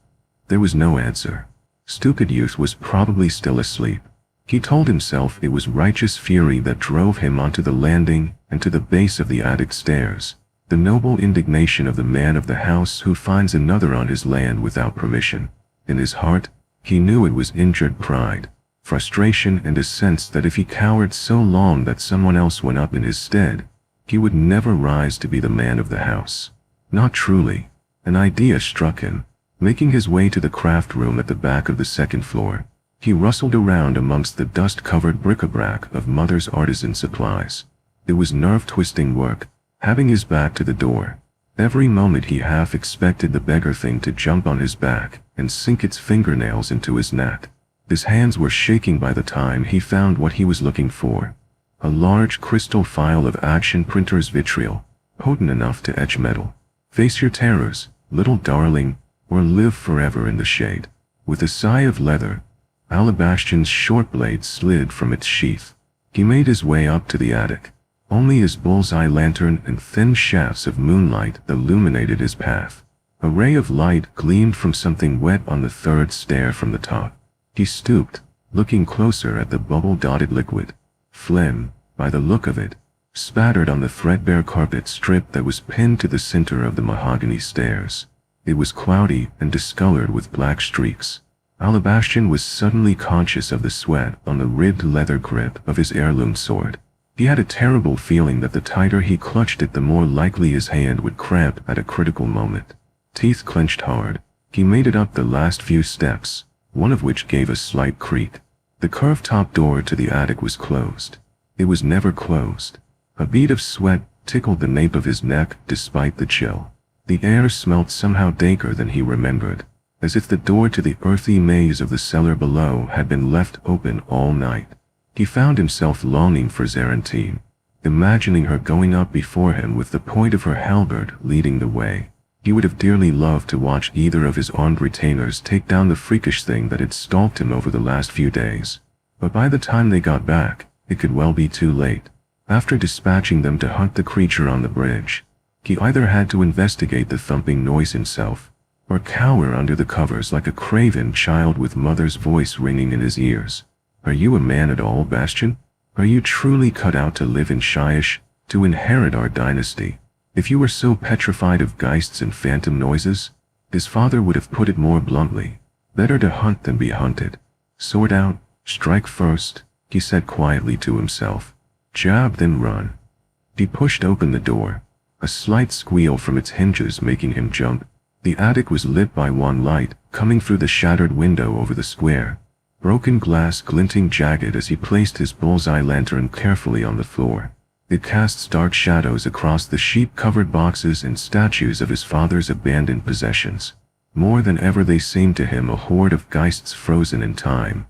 There was no answer. Stupid youth was probably still asleep. He told himself it was righteous fury that drove him onto the landing and to the base of the attic stairs, the noble indignation of the man of the house who finds another on his land without permission. In his heart, he knew it was injured pride, frustration, and a sense that if he cowered so long that someone else went up in his stead, he would never rise to be the man of the house. Not truly. An idea struck him. Making his way to the craft room at the back of the second floor, he rustled around amongst the dust-covered bric-a-brac of Mother's artisan supplies. It was nerve-twisting work, having his back to the door. Every moment he half expected the beggar thing to jump on his back and sink its fingernails into his neck. His hands were shaking by the time he found what he was looking for. A large crystal phial of action printer's vitriol, potent enough to etch metal. Face your terrors, little darling, or live forever in the shade. With a sigh of leather, Alabastian's short blade slid from its sheath. He made his way up to the attic. Only his bullseye lantern and thin shafts of moonlight illuminated his path. A ray of light gleamed from something wet on the third stair from the top. He stooped, looking closer at the bubble-dotted liquid. Phlegm, by the look of it, spattered on the threadbare carpet strip that was pinned to the center of the mahogany stairs. It was cloudy and discolored with black streaks. Alabastian was suddenly conscious of the sweat on the ribbed leather grip of his heirloom sword. He had a terrible feeling that the tighter he clutched it, the more likely his hand would cramp at a critical moment. Teeth clenched hard, he made it up the last few steps, one of which gave a slight creak. The curved-top door to the attic was closed. It was never closed. A bead of sweat tickled the nape of his neck despite the chill. The air smelt somehow danker than he remembered, as if the door to the earthy maze of the cellar below had been left open all night. He found himself longing for Zarentine, imagining her going up before him with the point of her halberd leading the way. He would have dearly loved to watch either of his armed retainers take down the freakish thing that had stalked him over the last few days. But by the time they got back, it could well be too late. After dispatching them to hunt the creature on the bridge, he either had to investigate the thumping noise himself, or cower under the covers like a craven child with mother's voice ringing in his ears. Are you a man at all, Bastian? Are you truly cut out to live in Shyish, to inherit our dynasty? If you were so petrified of geists and phantom noises, his father would have put it more bluntly. Better to hunt than be hunted. Sword out, strike first, he said quietly to himself. Jab then run. He pushed open the door, a slight squeal from its hinges making him jump. The attic was lit by one light, coming through the shattered window over the square. Broken glass glinting jagged as he placed his bullseye lantern carefully on the floor. It casts dark shadows across the sheep-covered boxes and statues of his father's abandoned possessions. More than ever they seemed to him a horde of geists frozen in time.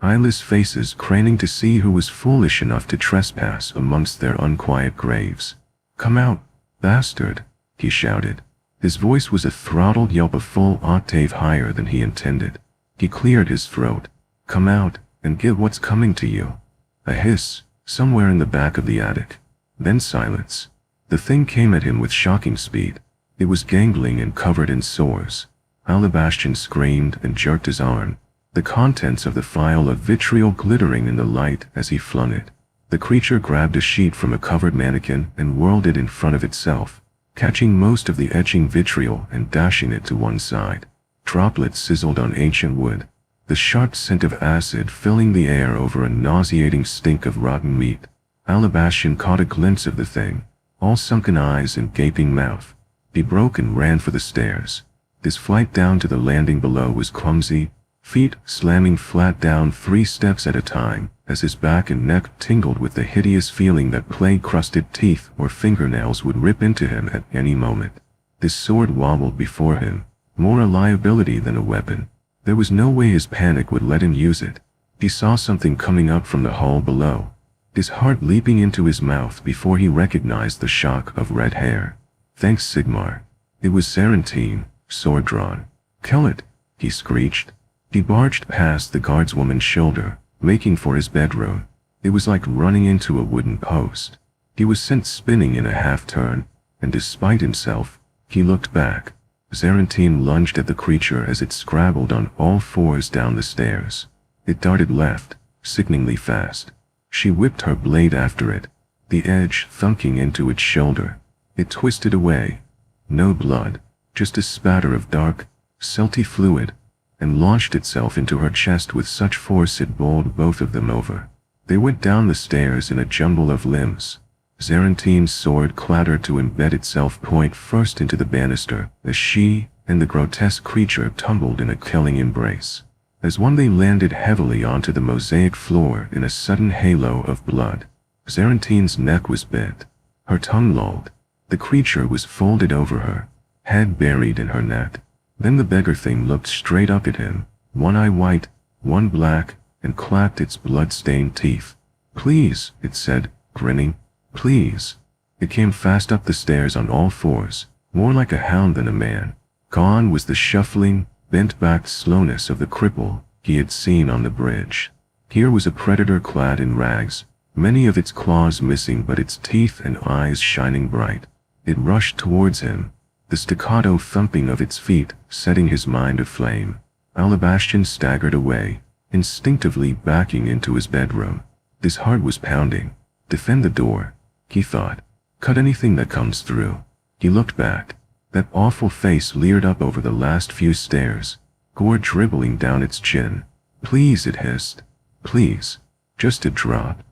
Eyeless faces craning to see who was foolish enough to trespass amongst their unquiet graves. Come out, bastard, he shouted. His voice was a throttled yelp a full octave higher than he intended. He cleared his throat. Come out, and get what's coming to you. A hiss, somewhere in the back of the attic. Then silence. The thing came at him with shocking speed. It was gangling and covered in sores. Alabastian screamed and jerked his arm, the contents of the phial of vitriol glittering in the light as he flung it. The creature grabbed a sheet from a covered mannequin and whirled it in front of itself, catching most of the etching vitriol and dashing it to one side. Droplets sizzled on ancient wood, the sharp scent of acid filling the air over a nauseating stink of rotten meat. Alabastian caught a glimpse of the thing, all sunken eyes and gaping mouth. He broke and ran for the stairs. His flight down to the landing below was clumsy, feet slamming flat down 3 steps at a time, as his back and neck tingled with the hideous feeling that plague-crusted teeth or fingernails would rip into him at any moment. His sword wobbled before him, more a liability than a weapon. There was no way his panic would let him use it. He saw something coming up from the hall below, his heart leaping into his mouth before he recognized the shock of red hair. Thanks, Sigmar. It was Zarentine, sword drawn. Kill it, he screeched. He barged past the guardswoman's shoulder, making for his bedroom. It was like running into a wooden post. He was sent spinning in a half-turn, and despite himself, he looked back. Zarentine lunged at the creature as it scrabbled on all fours down the stairs. It darted left, sickeningly fast. She whipped her blade after it, the edge thunking into its shoulder. It twisted away. No blood, just a spatter of dark, salty fluid, and launched itself into her chest with such force it bowled both of them over. They went down the stairs in a jumble of limbs. Zarentine's sword clattered to embed itself point first into the banister as she and the grotesque creature tumbled in a killing embrace. As one they landed heavily onto the mosaic floor in a sudden halo of blood. Zarentine's neck was bent. Her tongue lolled. The creature was folded over her, head buried in her net. Then the beggar thing looked straight up at him, one eye white, one black, and clapped its blood-stained teeth. Please, it said, grinning. Please. It came fast up the stairs on all fours, more like a hound than a man. Gone was the shuffling, bent-backed slowness of the cripple he had seen on the bridge. Here was a predator clad in rags, many of its claws missing but its teeth and eyes shining bright. It rushed towards him, the staccato thumping of its feet setting his mind aflame. Alabastian staggered away, instinctively backing into his bedroom. His heart was pounding. Defend the door, he thought. Cut anything that comes through. He looked back. That awful face leered up over the last few stairs, gore dribbling down its chin. Please, it hissed. Please. Just a drop.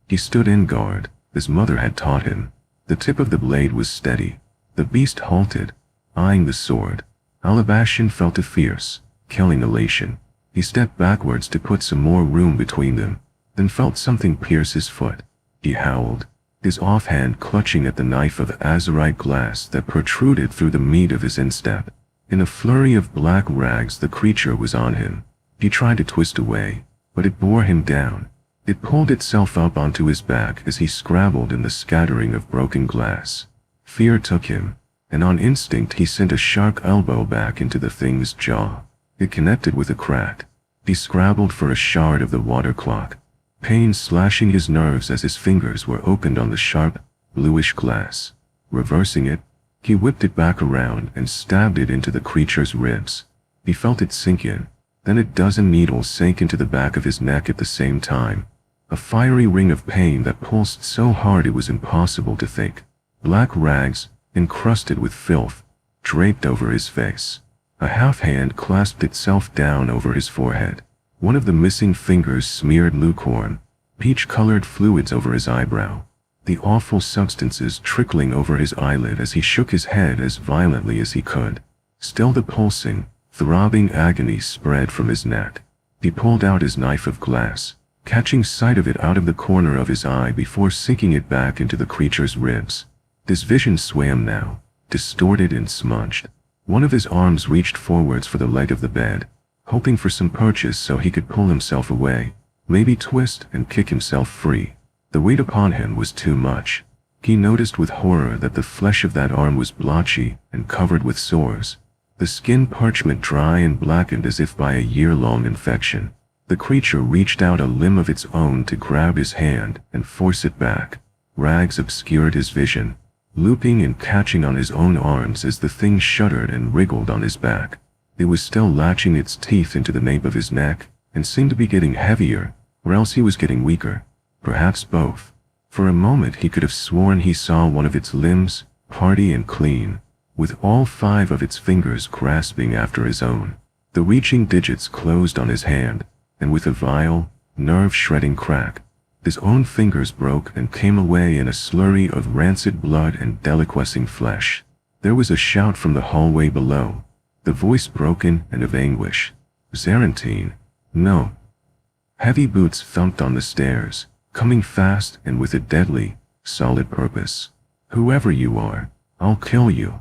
He stood in guard, as Mother had taught him. The tip of the blade was steady. The beast halted, eyeing the sword. Alabastian felt a fierce, killing elation. He stepped backwards to put some more room between them, then felt something pierce his foot. He howled, his offhand clutching at the knife of azurite glass that protruded through the meat of his instep. In a flurry of black rags, the creature was on him. He tried to twist away, but it bore him down. It pulled itself up onto his back as he scrabbled in the scattering of broken glass. Fear took him, and on instinct he sent a sharp elbow back into the thing's jaw. It connected with a crack. He scrabbled for a shard of the water clock, pain slashing his nerves as his fingers were opened on the sharp, bluish glass. Reversing it, he whipped it back around and stabbed it into the creature's ribs. He felt it sink in, then a dozen needles sank into the back of his neck at the same time. A fiery ring of pain that pulsed so hard it was impossible to think. Black rags, encrusted with filth, draped over his face. A half hand clasped itself down over his forehead. One of the missing fingers smeared lukewarm, peach-colored fluids over his eyebrow, the awful substances trickling over his eyelid as he shook his head as violently as he could. Still the pulsing, throbbing agony spread from his neck. He pulled out his knife of glass, catching sight of it out of the corner of his eye before sinking it back into the creature's ribs. His vision swam now, distorted and smudged. One of his arms reached forwards for the leg of the bed, hoping for some purchase so he could pull himself away, maybe twist and kick himself free. The weight upon him was too much. He noticed with horror that the flesh of that arm was blotchy and covered with sores, the skin parchment dry and blackened as if by a year-long infection. The creature reached out a limb of its own to grab his hand and force it back. Rags obscured his vision, looping and catching on his own arms as the thing shuddered and wriggled on his back. It was still latching its teeth into the nape of his neck, and seemed to be getting heavier, or else he was getting weaker. Perhaps both. For a moment he could have sworn he saw one of its limbs, hardy and clean, with all 5 of its fingers grasping after his own. The reaching digits closed on his hand, and with a vile, nerve-shredding crack, his own fingers broke and came away in a slurry of rancid blood and deliquescing flesh. There was a shout from the hallway below, the voice broken and of anguish. Zarentine, no. Heavy boots thumped on the stairs, coming fast and with a deadly, solid purpose. Whoever you are, I'll kill you.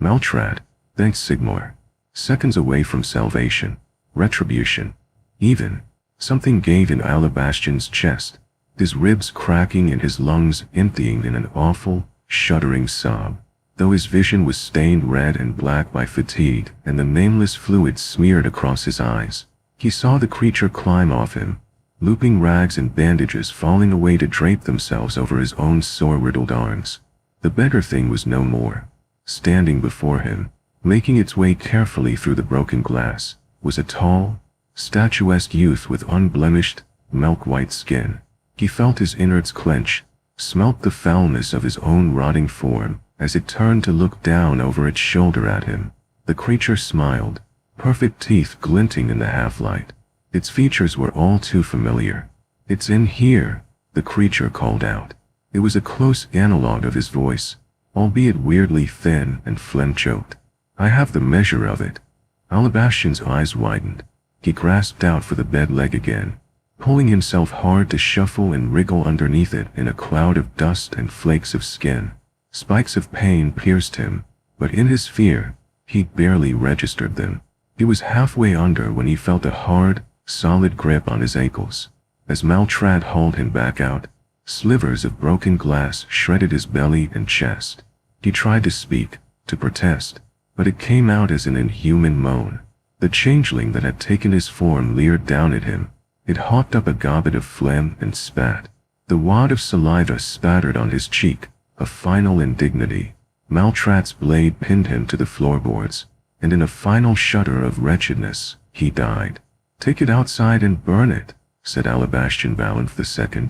Maltrad, thanks Sigmar. Seconds away from salvation, retribution. Even, something gave in Alabastian's chest, his ribs cracking and his lungs emptying in an awful, shuddering sob. Though his vision was stained red and black by fatigue and the nameless fluid smeared across his eyes, he saw the creature climb off him, looping rags and bandages falling away to drape themselves over his own sore-riddled arms. The beggar thing was no more. Standing before him, making its way carefully through the broken glass, was a tall, statuesque youth with unblemished, milk-white skin. He felt his innards clench, smelt the foulness of his own rotting form as it turned to look down over its shoulder at him. The creature smiled, perfect teeth glinting in the half-light. Its features were all too familiar. "It's in here," the creature called out. It was a close analog of his voice, albeit weirdly thin and phlegm-choked. "I have the measure of it." Alabastian's eyes widened. He grasped out for the bed leg again, pulling himself hard to shuffle and wriggle underneath it in a cloud of dust and flakes of skin. Spikes of pain pierced him, but in his fear, he barely registered them. He was halfway under when he felt a hard, solid grip on his ankles. As Maltrad hauled him back out, slivers of broken glass shredded his belly and chest. He tried to speak, to protest, but it came out as an inhuman moan. The changeling that had taken his form leered down at him. It hawked up a goblet of phlegm and spat. The wad of saliva spattered on his cheek, a final indignity. Maltrat's blade pinned him to the floorboards, and in a final shudder of wretchedness, he died. "Take it outside and burn it," said Alabastian Valenth II.